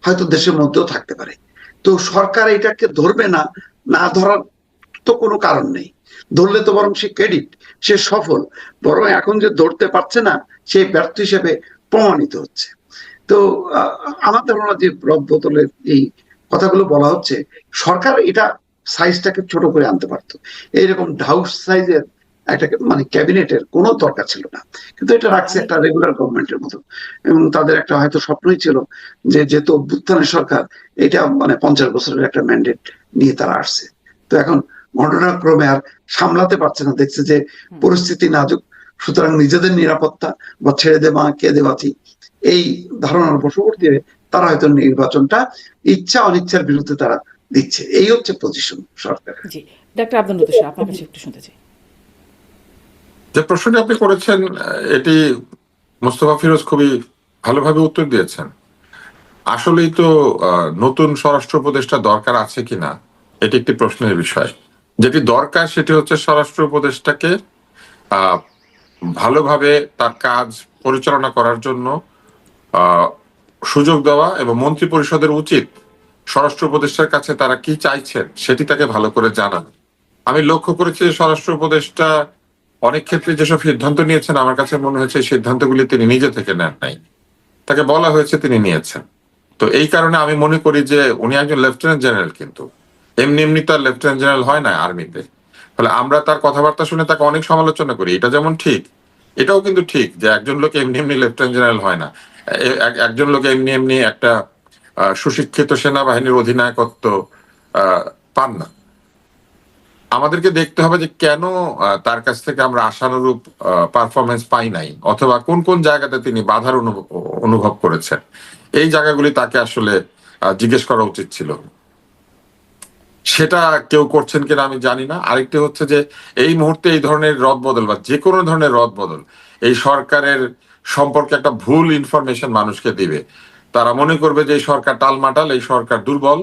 হয়তো দেশের মধ্যেও থাকতে পারে। তো সরকার এটাকে ধরবে না, না ধরার তো কোনো কারণ নেই। ধরলে তো বরং সে ক্রেডিট, সে সফল। বরং এখন যে ধরতে পারছে না, সে ব্যর্থ হিসেবে প্রমাণিত হচ্ছে। তো আমার ধারণা যে রদ বোতলের এই কথাগুলো বলা হচ্ছে, সরকার এটা সাইজটাকে ছোট করে আনতে পারতো। এইরকম ঢাউস সাইজের একটা মানে ক্যাবিনেটের কোনো দরকার ছিল না, কিন্তু এটা রাখছে একটা রেগুলার গভর্নমেন্টের মতো। এবং তাদের একটা হয়তো স্বপ্নই ছিল যে যেহেতু অভ্যুত্থানের সরকার, এটা মানে 50 বছরের একটা ম্যান্ডেট নিয়ে তারা আসছে। তো এখন ঘটনাক্রমে আর সামলাতে পারছে না, দেখছে যে পরিস্থিতি নাজুক, সুতরাং নিজেদের নিরাপত্তা বা ছেড়ে দে মা কে দে বাঁচি, এই ধারণার বশবর্তী হয়ে তারা হয়তো নির্বাচনটা ইচ্ছা অনিচ্ছার বিরুদ্ধে তারা দিচ্ছে। এই হচ্ছে পজিশন সরকারের। জি, ডাক্তার আব্দুল লতিফ স্যার, আপনার কাছে একটু শুনতে চাই। যে প্রশ্নটি আপনি করেছেন, এটি মোস্তফা ফিরোজ খুবই ভালোভাবে উত্তর দিয়েছেন। আসলেই তো নতুন স্বরাষ্ট্র উপদেষ্টা দরকার আছে কিনা এটি একটি প্রশ্নের বিষয়। যেটি দরকার সেটি হচ্ছে স্বরাষ্ট্র উপদেষ্টাকে ভালোভাবে তার কাজ পরিচালনা করার জন্য সুযোগ দেওয়া, এবং মন্ত্রী পরিষদের উচিত স্বরাষ্ট্র উপদেষ্টার কাছে তারা কি চাইছেন সেটি তাকে ভালো করে জানানো। আমি লক্ষ্য করেছি যে স্বরাষ্ট্র উপদেষ্টা অনেক ক্ষেত্রে যেসব সিদ্ধান্ত নিয়েছেন, আমার কাছে মনে হয়েছে এই সিদ্ধান্তগুলি তিনি নিজে থেকে নেন নাই, তাকে বলা হয়েছে, তিনি নিয়েছেন। তো এই কারণে আমি মনে করি যে উনি একজন লেফটেন্যান্ট জেনারেল, কিন্তু এমনি এমনি তার লেফটেন্যান্ট জেনারেল হয় না আর্মিতে। ফলে আমরা তার কথাবার্তা শুনে তাকে অনেক সমালোচনা করি, এটা যেমন ঠিক, এটাও কিন্তু ঠিক যে একজন লোক এমনি এমনি লেফটেন্যান্ট জেনারেল হয় না। একজন লোক এমনি এমনি একটা সুশিক্ষিত সেনাবাহিনীর অধিনায়কত্ব পান না। আমাদেরকে দেখতে হবে যে কেন তার কাছ থেকে আমরা আশানুরূপ পারফরমেন্স পাই নাই, অথবা কোন কোন জায়গাতে তিনি বাধার অনুভব করেছেন। এই জায়গাগুলি তাকে আসলে জিজ্ঞেস করা উচিত ছিল। সেটা কেউ করছেন কিনা আমি জানি না। আরেকটি হচ্ছে যে এই মুহূর্তে এই ধরনের রদবদল বা যে কোনো ধরনের রদবদল এই সরকারের সম্পর্কে একটা ভুল ইনফরমেশন মানুষকে দিবে। তারা মনে করবে যে এই সরকার টালমাটাল, এই সরকার দুর্বল,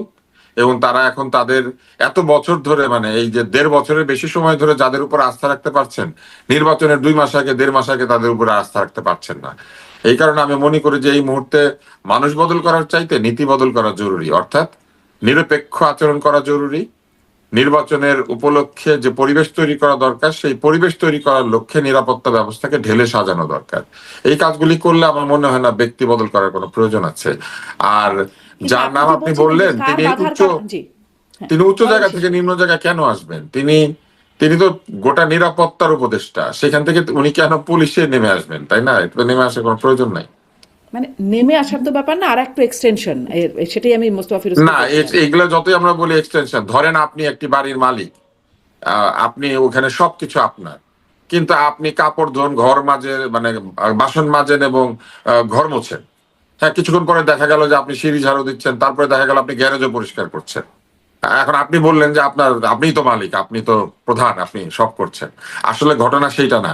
এবং তারা এখন তাদের এত বছর ধরে, মানে এই যে 1.5 বছরের বেশি সময় ধরে যাদের উপর আস্থা রাখতে পারছেন, নির্বাচনের 2 মাস আগে 1.5 মাস আগে তাদের উপরে আস্থা রাখতে পারছেন না। এই কারণে আমি মনে করি যে এই মুহূর্তে মানুষ বদল করার চাইতে নীতি বদল করা জরুরি, অর্থাৎ নিরপেক্ষ আচরণ করা জরুরি। নির্বাচনের উপলক্ষে যে পরিবেশ তৈরি করা দরকার, সেই পরিবেশ তৈরি করার লক্ষ্যে নিরাপত্তা ব্যবস্থাকে ঢেলে সাজানো দরকার। এই কাজগুলি করলে আমার মনে হয় না ব্যক্তি বদল করার কোনো প্রয়োজন আছে। আর যার নাম আপনি বললেন, তিনি উচ্চ জায়গা থেকে নিম্ন জায়গায় কেন আসবেন? তিনি তো গোটা নিরাপত্তার উপদেষ্টা, সেখান থেকে উনি কেন পুলিশে নেমে আসবেন? তাই না? এটা নেমে আসার কোনো প্রয়োজন নাই। মানে নেমে আসার তো ব্যাপার না, আর একটু এক্সটেনশন, সেটাই আমি মোস্তফা ফিরোজ না, এগুলা যতই আমরা বলি এক্সটেনশন, ধরেন আপনি একটি বাড়ির মালিক, আপনি ওখানে সবকিছু আপনার, কিন্তু আপনি কাপড় ধোন, ঘর মাজেন, মানে বাসন মাজেন এবং ঘর মোছেন। হ্যাঁ, কিছুক্ষণ পরে দেখা গেল যে আপনি সিঁড়ি ঝাড়ু দিচ্ছেন, তারপরে দেখা গেল আপনি গ্যারেজও পরিষ্কার করছেন। এখন আপনি বললেন যে আপনিই তো মালিক, আপনি তো প্রধান, আপনি সব করছেন। আসলে ঘটনা সেইটা না।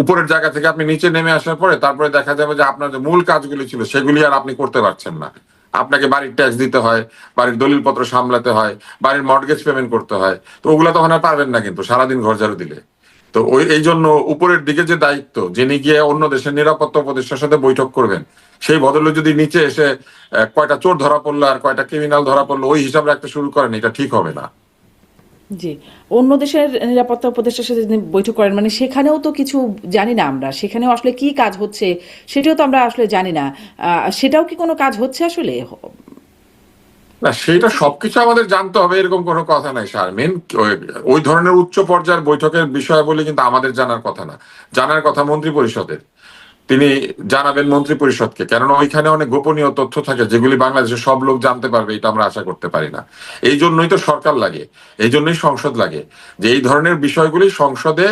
উপরের জায়গা থেকে আপনি নিচে নেমে আসার পরে তারপরে দেখা যাবে যে আপনার যে মূল কাজগুলি ছিল সেগুলি আর আপনি করতে পারছেন না। আপনাকে বাড়ির ট্যাক্স দিতে হয়, বাড়ির দলিলপত্র সামলাতে হয়, বাড়ির মর্টগেজ পেমেন্ট করতে হয়। তো ওগুলো তখন আর পারবেন না কিন্তু সারাদিন ঘর ঝাড়ু দিলে। তো এই জন্য উপরের দিকে যে দায়িত্ব, যিনি গিয়ে অন্য দেশের নিরাপত্তা উপদেষ্টার সাথে বৈঠক করবেন, সেই ভদ্রলোক যদি নিচে এসে কয়টা চোর ধরা পড়লো আর কয়টা ক্রিমিনাল ধরা পড়লো ওই হিসাব রাখতে শুরু করেন, এটা ঠিক হবে না। জি, অন্য দেশের নিরাপত্তা উপদেষ্টার সাথে তিনি বৈঠক করেন, মানে সেখানেও তো কিছু জানি না আমরা, সেখানেও আসলে কি কাজ হচ্ছে সেটাও তো আমরা আসলে জানি না। সেটাও কি কোনো কাজ হচ্ছে আসলে? না, সেটা সবকিছু আমাদের জানতে হবে এরকম কোনো কথা নাই শারমিন। ওই ধরনের উচ্চ পর্যায়ের বৈঠকের বিষয় বলে কিন্তু আমাদের জানার কথা না, জানার কথা মন্ত্রী পরিষদের। তিনি জানাবেন মন্ত্রী পরিষদকে, কেননা ওইখানে অনেক গোপনীয় তথ্য থাকে যেগুলি বাংলাদেশের সব লোক জানতে পারবে এটা আমরা আশা করতে পারি না। এই জন্যই তো সরকার লাগে, এই জন্যই সংসদ লাগে, যে এই ধরনের বিষয়গুলি সংসদে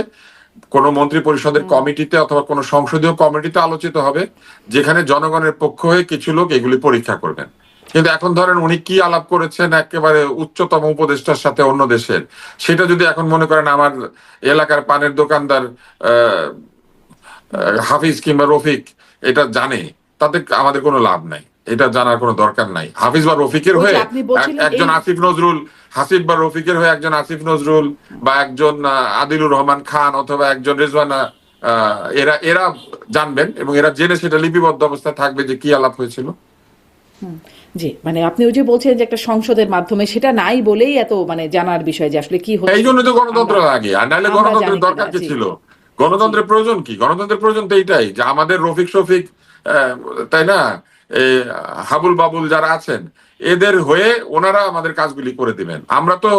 কোনো মন্ত্রী পরিষদের কমিটিতে অথবা কোনো সংসদীয় কমিটিতে আলোচিত হবে, যেখানে জনগণের পক্ষ হয়ে কিছু লোক এগুলি পরীক্ষা করবেন। কিন্তু এখন ধরেন উনি কি আলাপ করেছেন একেবারে উচ্চতম উপদেষ্টার সাথে অন্য দেশের, সেটা যদি এখন মনে করেন আমার এলাকার পানের দোকানদার হাফিজ কিংবা রফিক এটা জানে, তাতে আমাদের কোনো লাভ নাই, এটা জানার কোনো দরকার নাই। হাফিজ বা রফিকের ওই যে হয়ে আপনি বলছিলেন একজন আসিফ নজরুল, হাসিব বা রফিকের হয়ে একজন আসিফ নজরুল বা একজন আদিলুর রহমান খান অথবা একজন রেজওয়ানা, এরা এরা জানবেন এবং এরা জেনে সেটা লিপিবদ্ধ অবস্থায় থাকবে যে কি আলাপ হয়েছিল। জি, মানে আপনি ওই যে বলছেন যে একটা সংসদের মাধ্যমে সেটা নাই বলেই এত মানে জানার বিষয় যে আসলে কি এই হচ্ছে জন্য তো গণতন্ত্র লাগে, আর নাহলে আমরা গণতন্ত্রের জানি দরকার কিনা। কি জি ছিল? জি গণতন্ত্রের প্রয়োজন কি? গণতন্ত্রের প্রয়োজন তো এইটাই যে আমাদের রফিক শফিক, তাই না, এই হাবুল বাবুল যারা আছেন এদের হয়ে ওনারা আমাদের কাজগুলি করে দিবেন। আমরা তো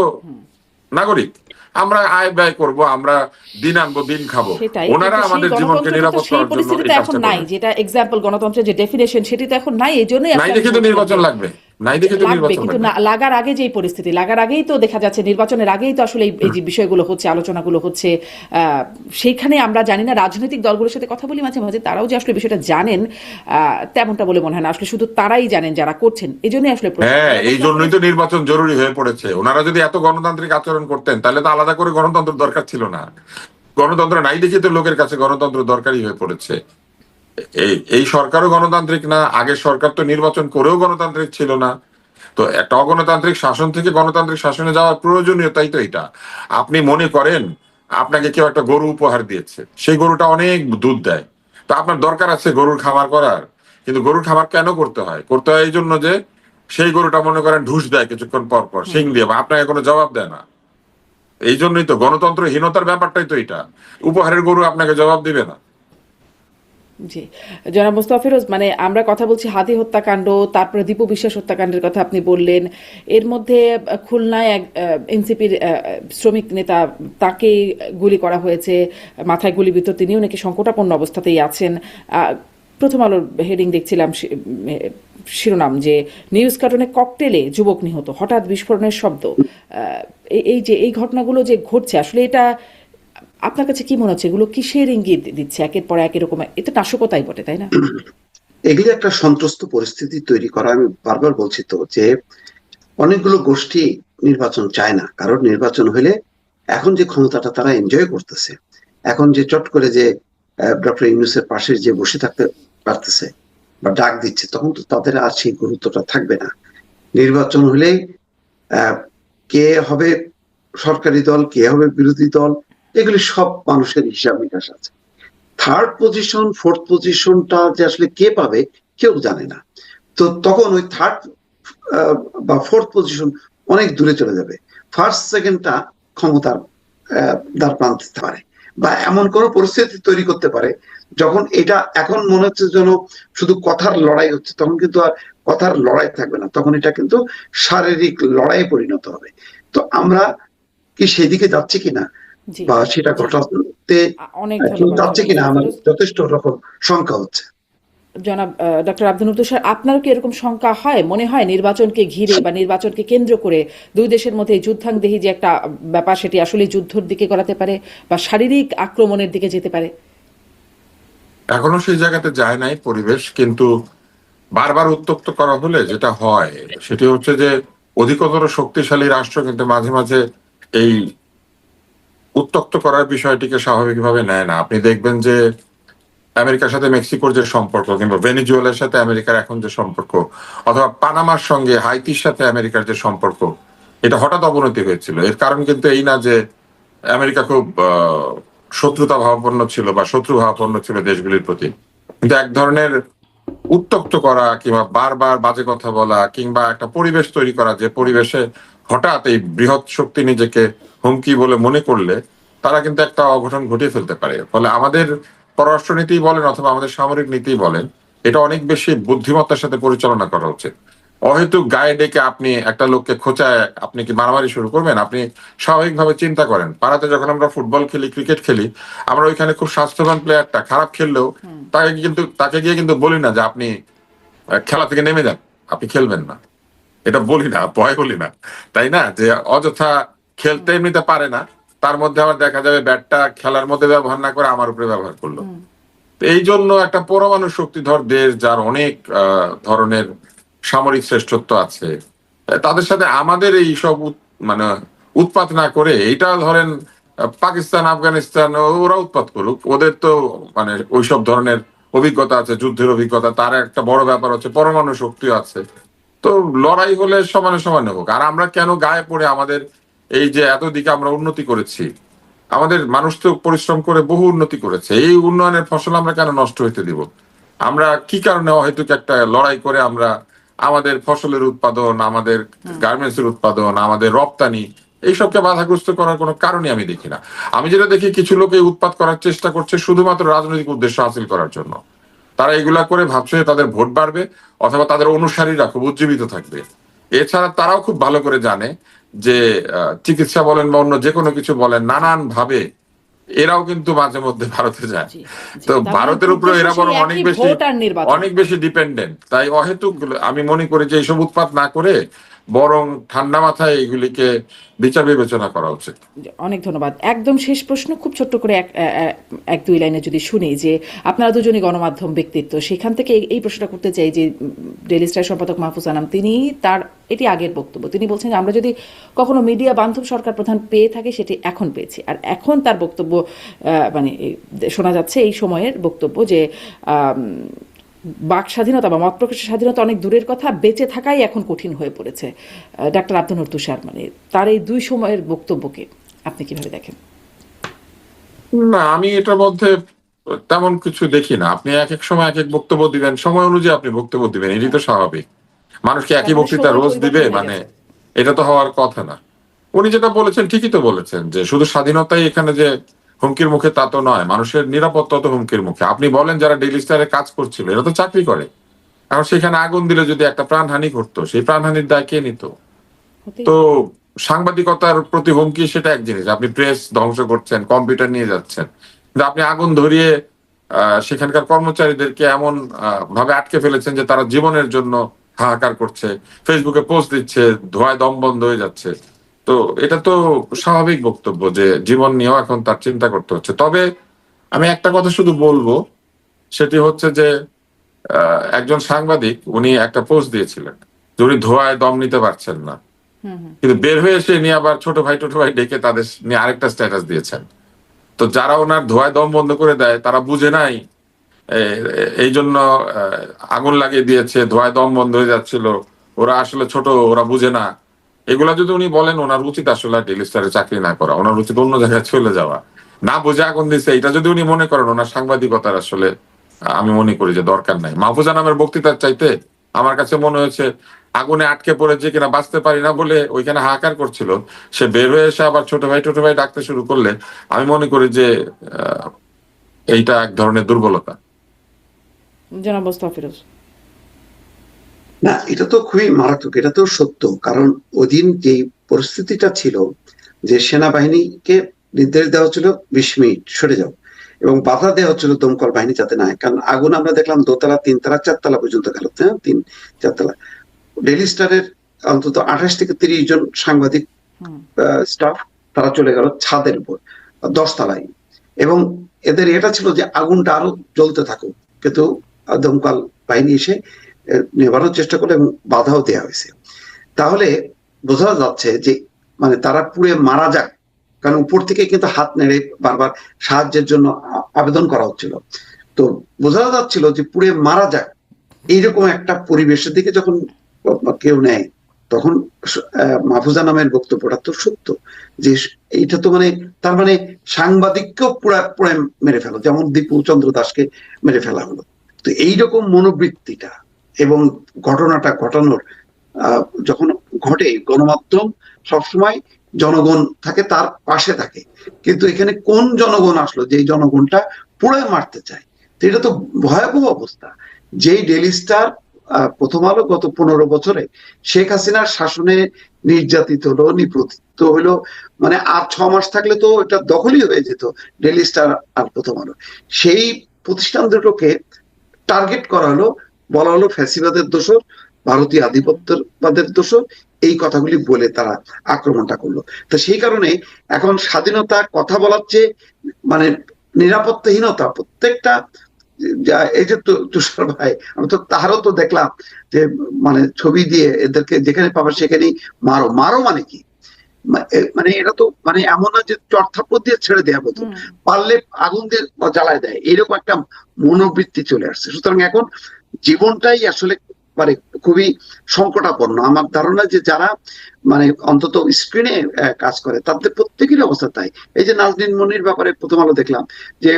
নাগরিক, আমরা আয় ব্যয় করব, আমরা দিন আনবো দিন খাবো, সেটাই, ওনারা কিন্তু সেই আমাদের জীবনকে গণতন্ত্রটা তো নিরাপদ সেই করার জন্য পরিস্থিতি এই তো এখন কাজটা নাই, করবেন। যেটা এক্সাম্পল গণতন্ত্রের যে ডেফিনেশন সেটি তো এখন নাই, এই জন্যই নাই আসলে আমি দেখে তো বলছিলাম নির্বাচন যে লাগবে, নাই দেখে তো লাগবে, নির্বাচন কিন্তু লাগবে। না লাগার আগে যেই পরিস্থিতি, লাগার আগেই তো দেখা যাচ্ছে নির্বাচনের আগেই তো আসলে এই যে বিষয়গুলো হচ্ছে, আলোচনাগুলো হচ্ছে, সেইখানে আমরা জানি না। রাজনৈতিক দলগুলোর সাথে কথা বলি মাঝে মাঝে, তারাও যে আসলে বিষয়টা জানেন তেমনটা বলে মনে হয় না, আসলে শুধু তারাই জানেন যারা করছেন, এই জন্যই আসলে প্রশ্ন। হ্যাঁ, এই জনমত জন্যই আপনার- তো নির্বাচন জরুরি হয়ে পড়েছে। ওনারা যদি এত গণতান্ত্রিক আচরণ করতেন তাহলে তো আলাদা করে গণতন্ত্র দরকার ছিল না। গণতন্ত্র নাই দেখে তো লোকের কাছে গণতন্ত্র দরকারই হয়ে পড়েছে। এই এই সরকারও গণতান্ত্রিক না, আগের সরকার তো নির্বাচন করেও গণতান্ত্রিক ছিল না। তো একটা অগণতান্ত্রিক শাসন থেকে গণতান্ত্রিক শাসনে যাওয়ার প্রয়োজনীয়তাই তো এটা। আপনি মনে করেন আপনাকে কেউ একটা গরু উপহার দিয়েছে, সেই গরুটা অনেক দুধ দেয়, তো আপনার দরকার আছে গরুর খামার করার, কিন্তু গরুর খামার কেন করতে হয়? করতে হয় এই জন্য যে সেই গরুটা মনে করেন ঢুস দেয় কিছুক্ষণ পর পর শিং দিয়ে, বা আপনাকে কোনো জবাব দেয় না। এই জন্যই তো গণতন্ত্রহীনতার ব্যাপারটাই তো এটা, উপহারের গরু আপনাকে জবাব দিবে না। জি, জনাব মোস্তফা ফিরোজ, মানে আমরা কথা বলছি হাদি হত্যাকাণ্ড, তারপরে দীপু বিশ্বাস হত্যাকাণ্ডের কথা আপনি বললেন, এর মধ্যে খুলনায় এক এনসিপির শ্রমিক নেতা, তাকে গুলি করা হয়েছে, মাথায় গুলিবিদ্ধ, তিনিও নাকি সংকটাপন্ন অবস্থাতেই আছেন। প্রথম আলোর হেডিং দেখছিলাম, শিরোনাম যে নিউজ কার্টুনে ককটেলে যুবক নিহত, হঠাৎ বিস্ফোরণের শব্দ। এই যে এই ঘটনাগুলো যে ঘটছে, আসলে এটা আপনার কাছে কি মনে হচ্ছে, এগুলো কিসের ইঙ্গিত দিচ্ছে? একের পর এক এরকম, এটা নাশকতাই বটে, তাই না? এগুলি একটা সন্ত্রস্ত পরিস্থিতি তৈরি করা। আমি বারবার বলছি তো যে অনেকগুলো গোষ্ঠী নির্বাচন চায় না, কারণ নির্বাচন হলে এখন যে ক্ষমতাটা তারা এনজয় করতেছে, এখন যে চট করে যে ডক্টর ইউনূসের পাশে যে বসে থাকতে পারতেছে বা ডাক দিচ্ছে, তখন তো তাদের আর সেই গুরুত্বটা থাকবে না। নির্বাচন হলে কে হবে সরকারি দল, কে হবে বিরোধী দল, এগুলি সব মানুষের হিসাব নিকাশ আছে। থার্ড পজিশন, ফোর্থ পজিশনটা যে আসলে কে পাবে কেউ জানে না। তো তখন ওই থার্ড বা ফোর্থ পজিশন অনেক দূরে চলে যাবে। ফার্স্ট সেকেন্ডটা ক্ষমতার দ্বার প্রান্তে পারে, বা এমন কোন পরিস্থিতি তৈরি করতে পারে যখন এটা এখন মনে হচ্ছে যেন শুধু কথার লড়াই হচ্ছে, তখন কিন্তু আর কথার লড়াই থাকবে না, তখন এটা কিন্তু শারীরিক লড়াইয়ে পরিণত হবে। তো আমরা কি সেদিকে যাচ্ছি কিনা জি বা সেটা জি, ঘটাতে অনেক কেউ ধন্যবাদ যাচ্ছে জনাব কিনা মোস্তফা আমার ফিরোজ। যথেষ্ট রকম শঙ্কা হচ্ছে। জনাব ডক্টর আব্দুল তুষার, আপনারও কি এরকম শঙ্কা হয়, মনে হয় নির্বাচনকে ঘিরে বা নির্বাচনকে কেন্দ্র করে দুই দেশের মধ্যে যুদ্ধাংদেহী যে একটা ব্যাপার, সেটি আসলে যুদ্ধের দিকে গড়াতে পারে বা শারীরিক আক্রমণের দিকে যেতে পারে? এখনো সেই জায়গাতে যায় নাই পরিবেশ, কিন্তু বারবার উত্তপ্ত করা হলে যেটা হয় সেটি হচ্ছে যে অধিকতর শক্তিশালী রাষ্ট্র কিন্তু মাঝে মাঝে এই উত্তপ্ত করার বিষয়টিকে স্বাভাবিকভাবে নেয় না। আপনি দেখবেন যে আমেরিকার সাথে মেক্সিকোর যে সম্পর্ক, কিংবা ভেনিজুয়েলার সাথে আমেরিকার এখন যে সম্পর্ক, অথবা পানামার সঙ্গে হাইতির সাথে আমেরিকার যে সম্পর্ক, এটা হঠাৎ অবনতি হয়েছিল। এর কারণ কিন্তু এই না যে আমেরিকা খুব শত্রুতা ভাবাপন্ন ছিল বা শত্রু ভাবাপন্ন ছিল দেশগুলির প্রতি, কিন্তু এক ধরনের উত্তপ্ত করা কিংবা বারবার বাজে কথা বলা কিংবা একটা পরিবেশ তৈরি করা, যে পরিবেশে হঠাৎ এই বৃহৎ শক্তি নিজেকে হুমকি বলে মনে করলে তারা কিন্তু একটা অঘটন ঘটিয়ে ফেলতে পারে। ফলে আমাদের পররাষ্ট্রনীতি বলেন অথবা আমাদের সামরিক নীতি বলেন, এটা অনেক বেশি বুদ্ধিমত্তার সাথে পরিচালনা করা উচিত। অহেতুক গায়ে ডেকে আপনি একটা লোককে খোঁচায় আপনি কি মারামারি শুরু করবেন? আপনি স্বাভাবিকভাবে চিন্তা করেন, পাড়াতে যখন আমরা ফুটবল খেলি, ক্রিকেট খেলি, আমরা ওইখানে খুব স্বাস্থ্যবান প্লেয়ারটা খারাপ খেললেও তাকে গিয়ে কিন্তু বলি না যে আপনি খেলা থেকে নেমে যান, আপনি খেলবেন না, এটা বলি না, ভয় বলি না, তাই না? যে অযথা খেলতে এমনিতে পারে না, তার মধ্যে আবার দেখা যাবে ব্যাটটা খেলার মধ্যে ব্যবহার না করে আমার উপরে ব্যবহার করলো। তো এই জন্য একটা পরমাণু শক্তিধর দেশ, যার অনেক ধরনের সামরিক শ্রেষ্ঠত্ব আছে, তাদের সাথে আমাদের এই সব মানে উৎপাত না করে, এটা ধরেন পাকিস্তান, আফগানিস্তান ওরা উৎপাত করুক, ওদের তো মানে ওইসব ধরনের অভিজ্ঞতা আছে, যুদ্ধের অভিজ্ঞতা, তার একটা বড় ব্যাপার হচ্ছে পরমাণু শক্তিও আছে। তো লড়াই হলে সমানে সমানে হোক। আর আমরা কেন গায়ে পড়ে আমাদের এই যে এত দিকে আমরা উন্নতি করেছি, আমাদের মানুষ তো পরিশ্রম করে বহু উন্নতি করেছে, এই উন্নয়নের ফসল আমরা কেন নষ্ট হইতে দিব? আমরা কি কারণে অহেতুক একটা লড়াই করে আমরা আমাদের ফসলের উৎপাদন, আমাদের গার্মেন্টস এর উৎপাদন, আমাদের রপ্তানি, এইসবকে বাধাগ্রস্ত করার কোনো কারণই আমি দেখি না। আমি যেটা দেখি, কিছু লোক এই উৎপাদ করার চেষ্টা করছে শুধুমাত্র রাজনৈতিক উদ্দেশ্য হাসিল করার জন্য। তারা এগুলা করে ভাবছে তাদের ভোট বাড়বে অথবা তাদের অনুসারীরা খুব উজ্জীবিত থাকবে। এছাড়া তারাও খুব ভালো করে জানে যে চিকিৎসা বলেন বা অন্য যে কোনো কিছু বলেন, নানান ভাবে এরাও কিন্তু মাঝে মধ্যে ভারতে যায়। জি, জি। তো তার মানে ভারতের উপরে উদ্দেশ্য এরা বরং সেই একই, ভোট আর নির্বাচন। অনেক বেশি ডিপেন্ডেন্ট। তাই অহেতুক আমি মনে করি যে এইসব উৎপাত না করে বরং ঠান্ডা মাথায় এগুলিকে বিচার বিবেচনা করা উচিত। অনেক ধন্যবাদ। একদম শেষ প্রশ্ন, খুব ছোট্ট করে এক দুই লাইনে যদি শুনি, যে আপনারা দুজনই গণমাধ্যম ব্যক্তিত্ব, সেখান থেকে এই প্রশ্নটা করতে চাই যে ডেইলি স্টার সম্পাদক মাহফুজ আনাম, তিনি তার এটি আগের বক্তব্য, তিনি বলছেন যে আমরা যদি কখনো মিডিয়া বান্ধব সরকার প্রধান পেয়ে থাকি সেটি এখন পেয়েছি। আর এখন তার বক্তব্য মানে শোনা যাচ্ছে এই সময়ের বক্তব্য যে বাক স্বাধীনতা বা মত প্রকাশের স্বাধীনতা অনেক দূরের কথা, বেঁচে থাকাই এখন কঠিন হয়ে পড়েছে। ডাক্তার আব্দুল নূর তুষার, মানে তার এই দুই সময়ের বক্তব্যকে আপনি কিভাবে দেখেন? না, আমি এটার মধ্যে তেমন কিছু দেখি না। আপনি এক এক সময় এক এক বক্তব্য দিবেন, সময় অনুযায়ী আপনি বক্তব্য দিবেন, এটি তো স্বাভাবিক। মানুষকে একই বক্তৃতা রোজ দিবে মানে এটা তো হওয়ার কথা না। উনি যেটা বলেছেন ঠিকই তো বলেছেন, যে শুধু স্বাধীনতাই এখানে যে হুমকির মুখে তা তো নয়, মানুষের নিরাপত্তা তো হুমকির মুখে। আপনি বলেন যারা ডেইলি স্টারে কাজ করছিল, এরা তো চাকরি করে, এখন সেখানে আগুন দিলে যদি একটা প্রাণহানি ঘটতো, সেই প্রাণহানির দায় কে নিত? তো সাংবাদিকতার প্রতি হুমকি সেটা এক জিনিস, আপনি প্রেস ধ্বংস করছেন, কম্পিউটার নিয়ে যাচ্ছেন, কিন্তু আপনি আগুন ধরিয়ে সেখানকার কর্মচারীদেরকে এমন ভাবে আটকে ফেলেছেন যে তারা জীবনের জন্য হাহাকার করছে, ফেসবুকে পোস্ট দিচ্ছে, ধোঁয়ায় দম বন্ধ হয়ে যাচ্ছে। তো এটা তো স্বাভাবিক বক্তব্য যে জীবন নিয়েও এখন তার চিন্তা করতে হচ্ছে। তবে আমি একটা কথা শুধু বলবো, সেটি হচ্ছে যে একজন সাংবাদিক উনি একটা পোস্ট দিয়েছিলেন যে উনি ধোঁয়ায় দম নিতে পারছেন না, কিন্তু বের হয়ে এসে নিয়ে আবার ছোট ভাই ডেকে তাদের নিয়ে আরেকটা স্ট্যাটাস দিয়েছেন। তো যারা ওনার ধোঁয়ায় দম বন্ধ করে দেয় তারা বুঝে নাই, এই জন্য আগুন লাগিয়ে দিয়েছে, ধোঁয়ায় দম বন্ধ হয়ে যাচ্ছিল, ওরা আসলে ছোট, ওরা বুঝে না। এগুলা যদি উনি বলেন, ওনার উচিত আসলে ডেইলি স্টারে চাকরি না করা, ওনার উচিত অন্য জায়গায় চলে যাওয়া। না বুঝে আগুন দিচ্ছে, এটা যদি উনি মনে করেন, ওনার সাংবাদিকতার আসলে আমি মনে করি যে দরকার নাই। মাহফুজা নামের বক্তৃতার চাইতে আমার কাছে মনে হয়েছে আগুনে আটকে পড়েছে কিনা বাঁচতে পারি না বলে ওইখানে হাহাকার করছিল, সে বের হয়ে এসে আবার ছোট ভাই ডাকতে শুরু করলে আমি মনে করি যে এইটা এক ধরনের দুর্বলতা। জনাব মোস্তাফিরুজ। না, এটা তো খুবই মারাত্মক, এটা তো সত্য। কারণ ওদিন যে পরিস্থিতিটা ছিল, যে সেনাবাহিনীকে নির্দেশ দেওয়া হচ্ছিল 20 মিনিট সরে যাও, এবং বাধা দেওয়া হচ্ছিল দমকল বাহিনী যাতে না হয়। কারণ আগুন আমরা দেখলাম দোতলা, তিনতলা, চারতলা পর্যন্ত গেল, হ্যাঁ, 3-4 তলা। ডেইলি স্টারের অন্তত 28 থেকে 30 জন সাংবাদিক স্টাফ তারা চলে গেল ছাদের উপর 10 তলায়, এবং এদের এটা ছিল যে আগুনটা আরো জ্বলতে থাকুক, কিন্তু দমকল বাহিনী এসে নেভানোর চেষ্টা করলে এবং বাধাও দেওয়া হয়েছে। তাহলে বোঝা যাচ্ছে যে মানে তারা পুড়ে মারা যাক, কারণ উপর থেকে কিন্তু হাত নেড়ে বারবার সাহায্যের জন্য আবেদন করা হচ্ছিল। তো বোঝা যাচ্ছিল যে পুড়ে মারা যাক, এইরকম একটা পরিবেশের দিকে যখন কেউ নেয়, তখন মাহফুজা নামের বক্তব্যটা তো সত্য, যে এইটা তো মানে তার মানে সাংবাদিককেও পুরা মেরে ফেলো, যেমন দীপু চন্দ্র দাসকে মেরে ফেলা হলো। তো এইরকম মনোবৃত্তিটা এবং ঘটনাটা ঘটানোর যখন ঘটে, গণমাধ্যম সবসময় জনগণ থাকে, তার পাশে থাকে, কিন্তু এখানে কোন জনগণ আসলো যে জনগণটা পুরো মারতে চায়? তো এটা তো ভয়াবহ অবস্থা। যেই ডেইলি স্টার প্রথম আলো গত 15 বছরে শেখ হাসিনার শাসনে নির্যাতিত হলো, নিপীড়িত হলো, মানে আর 6 মাস থাকলে তো এটা দখলই হয়ে যেত ডেইলি স্টার আর প্রথম আলো। সেই প্রতিষ্ঠান দুটোকে টার্গেট করা হলো, বলা হলো ফ্যাসিবাদের দোষর, ভারতীয় আধিপত্যবাদের দোষর, এই কথাগুলি বলে তারা আক্রমণটা করলো। তো সেই কারণে এখন স্বাধীনতা কথা বলার চেয়ে মানে নিরাপত্তাহীনতা প্রত্যেকটা, এই যে তুষার ভাই, আমি তো তাহারও তো দেখলাম যে মানে ছবি দিয়ে এদেরকে যেখানে পাবে সেখানেই মারো মারো, মানে কি? মানে এটা তো মানে এমন না যে চড়থাপ্পড় দিয়ে ছেড়ে দেওয়া মতো, পারলে আগুন দিয়ে জ্বালায় দেয়, এরকম একটা মনোবৃত্তি চলে আসছে। সুতরাং এখন জীবনটাই আসলে মানে খুবই সংকটাপন্ন। আমার ধারণা যে যারা মানে অন্তত স্ক্রিনে কাজ করে তাদের প্রত্যেকেরই অবস্থা তাই। এই যে নাজনীন মনির ব্যাপারে প্রথম আলো দেখলাম যে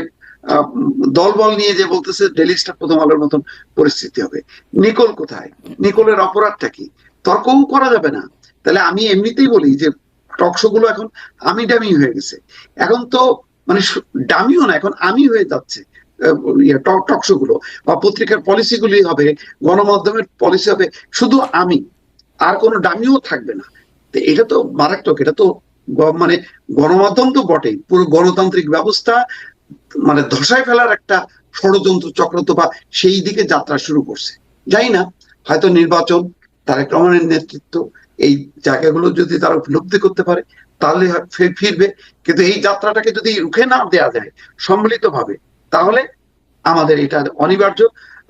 দলবল নিয়ে যে বলতেছে ডেইলি স্টার প্রথম আলোর মতন পরিস্থিতি হবে। নিকোল কোথায়? নিকোলের অপরাধটা কি? তর্কও করা যাবে না। তাহলে আমি এমনিতেই বলি যে টকশো গুলো এখন আমি ডামি হয়ে গেছে। এখন তো মানে ডামিও না, এখন আমি হয়ে যাচ্ছে টকশো গুলো, বা পত্রিকার পলিসি গুলি হবে, গণমাধ্যমের পলিসি হবে শুধু আমি, আর কোনো ডামিও থাকবে না। তো এটা তো মারাত্মক। এটা তো মানে গণমাধ্যম তো বটেই, পুরো গণতান্ত্রিক ব্যবস্থা মানে ধসায় ফেলার একটা ষড়যন্ত্র চক্র তো বা সেই দিকে যাত্রা শুরু করছে। যাই না, হয়তো নির্বাচন, তারেক রহমানের নেতৃত্ব, এই জায়গাগুলো যদি তারা উপলব্ধি করতে পারে তাহলে ফিরবে। কিন্তু এই যাত্রাটাকে যদি রুখে না দেওয়া যায় সম্মিলিত ভাবে, তাহলে আমাদের এটা অনিবার্য।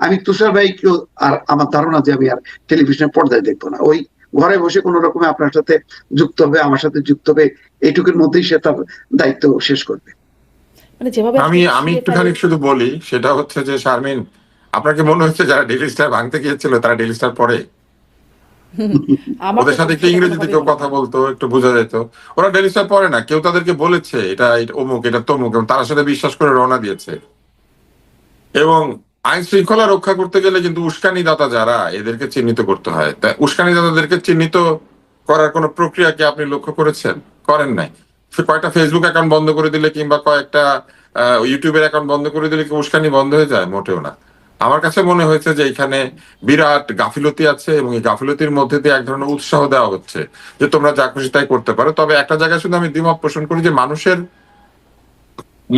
আমি তুষার ভাইকেও আর আমার ধারণা যে আমি আর টেলিভিশনের পর্দায় দেখবো না, ওই ঘরে বসে কোনো রকমে আপনার সাথে যুক্ত হবে, আমার সাথে যুক্ত হবে, এইটুকুর মধ্যেই সে তার দায়িত্ব শেষ করবে। মানে যেভাবে আমি একটুখানি শুধু বলি, সেটা হচ্ছে যে শারমিন, আপনাকে মনে হচ্ছে যারা ডেইলি স্টার ভাঙতে গিয়েছিল তারা ডেইলি স্টার পড়ে? ওদের সাথে একটু ইংরেজিতে কেউ কথা বলতো, একটু বোঝা যেত। ওরা ডেইলি স্টার পড়ে না, কেউ তাদেরকে বলেছে এটা অমুক, এটা তমুক, এবং তারা সেটা বিশ্বাস করে রওনা দিয়েছে। এবং আইন শৃঙ্খলা রক্ষা করতে গেলে কিন্তু উস্কানিদাতা যারা, এদেরকে চিহ্নিত করতে হয়। তাই উস্কানিদাতাদেরকে চিহ্নিত করার কোন প্রক্রিয়া কি আপনি লক্ষ্য করেছেন? করেন নাই। কয়েকটা ফেসবুক অ্যাকাউন্ট বন্ধ করে দিলে কিংবা কয়েকটা ইউটিউবের অ্যাকাউন্ট বন্ধ করে দিলে কি উস্কানি বন্ধ হয়ে যায়? মোটেও না। আমার কাছে মনে হয়েছে যে এখানে বিরাট গাফিলতি আছে, এবং এই গাফিলতির মধ্যে দিয়ে এক ধরনের উৎসাহ দেওয়া হচ্ছে যে তোমরা যা খুশি তাই করতে পারো। তবে একটা জায়গায় শুধু আমি দ্বিমত পোষণ করি যে মানুষের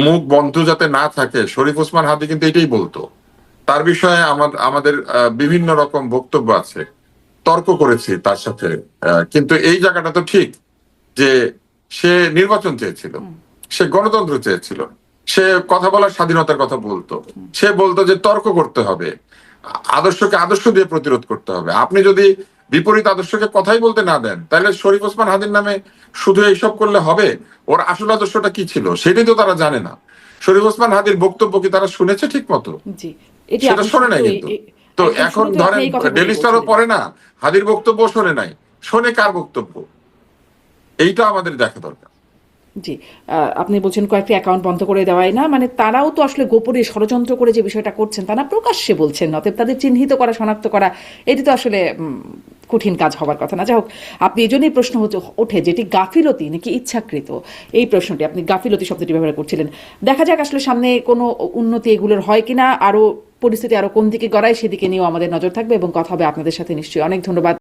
মুখ বন্ধ যাতে না থাকে। শরীফ ওসমান হাদি কিন্তু এটাই বলতো। তার বিষয়ে আমাদের বিভিন্ন রকম বক্তব্য আছে, তর্ক করেছি তার সাথে। কিন্তু এই জায়গাটা তো ঠিক যে সে নির্বাচন চেয়েছিল, সে গণতন্ত্র চেয়েছিল, সে কথা বলার স্বাধীনতার কথা বলতো। সে বলতো যে তর্ক করতে হবে, আদর্শকে আদর্শ দিয়ে প্রতিরোধ করতে হবে। আপনি যদি বিপরীত আদর্শকে কথাই বলতে না দেন, তাহলে শরীফ ওসমান হাদির নামে শুধু এইসব করলে হবে? ওর আসল আদর্শটা কি ছিল সেটাই তো তারা জানে না। শরীফ ওসমান হাদির বক্তব্য কি তারা শুনেছে ঠিক মতো? সেটা শোনে নাই কিন্তু। তো এখন ধরেন ডেইলি স্টারও পড়ে না, হাদির বক্তব্য শোনে নাই, শোনে কার বক্তব্য? এইটা আমাদের দেখা দরকার। জি, আপনি বলছেন কয়েকটি অ্যাকাউন্ট বন্ধ করে দেওয়াই না, মানে তারাও তো আসলে গোপনে ষড়যন্ত্র করে যে বিষয়টা করছেন তারা প্রকাশ্যে বলছেন, অতএব তাদের চিহ্নিত করা, শনাক্ত করা এটি তো আসলে কঠিন কাজ হওয়ার কথা না। যাই হোক, আপনি এই জন্যই প্রশ্ন ওঠে যেটি গাফিলতি নাকি ইচ্ছাকৃত, এই প্রশ্নটি আপনি গাফিলতি শব্দটি ব্যবহার করছিলেন। দেখা যাক আসলে সামনে কোনো উন্নতি এগুলোর হয় কিনা, আরো পরিস্থিতি আরো কোন দিকে গড়ায় সেদিকে নিয়েও আমাদের নজর থাকবে এবং কথা হবে আপনাদের সাথে নিশ্চয়ই। অনেক ধন্যবাদ।